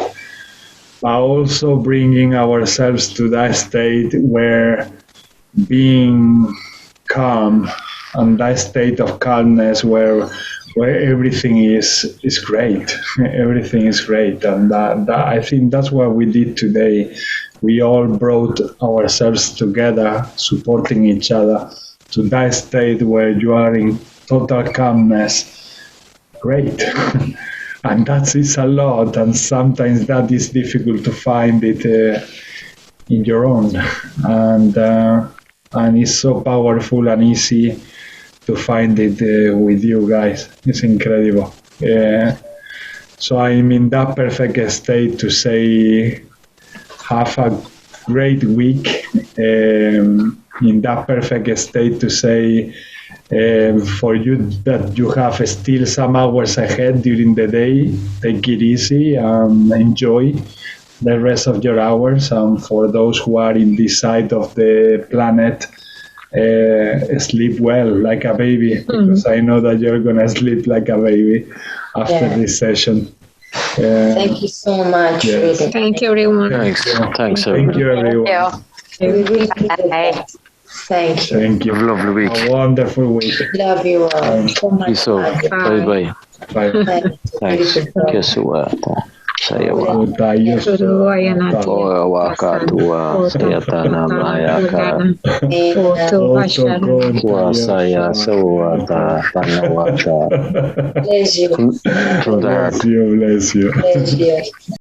but also bringing ourselves to that state where being calm and that state of calmness where everything is great. Everything is great. And that I think that's what we did today. We all brought ourselves together, supporting each other to that state where you are in total calmness. Great. And that is a lot. And sometimes that is difficult to find it in your own. And it's so powerful and easy to find it with you guys. It's incredible. So I'm in that perfect state to say, have a great week. In that perfect state to say, for you that you have still some hours ahead during the day, take it easy and enjoy the rest of your hours. And for those who are in this side of the planet, sleep well like a baby, because I know that you're gonna sleep like a baby after this session. Thank you so much. Yes. Really. Thank you, everyone. Thanks Thank everyone. you, everyone. Thank you. We really did Bye. that. Thank you. Thank you. Have a lovely week. A wonderful week. Love you all so much. Peace out. Bye bye. Bye. Thanks. Kesuata. Sayawa. Suruayanati. Oya wakatua. Sayatana mayaka. Kuasaya sawata panawata. Bless you. From the heart. Bless you. Bless you.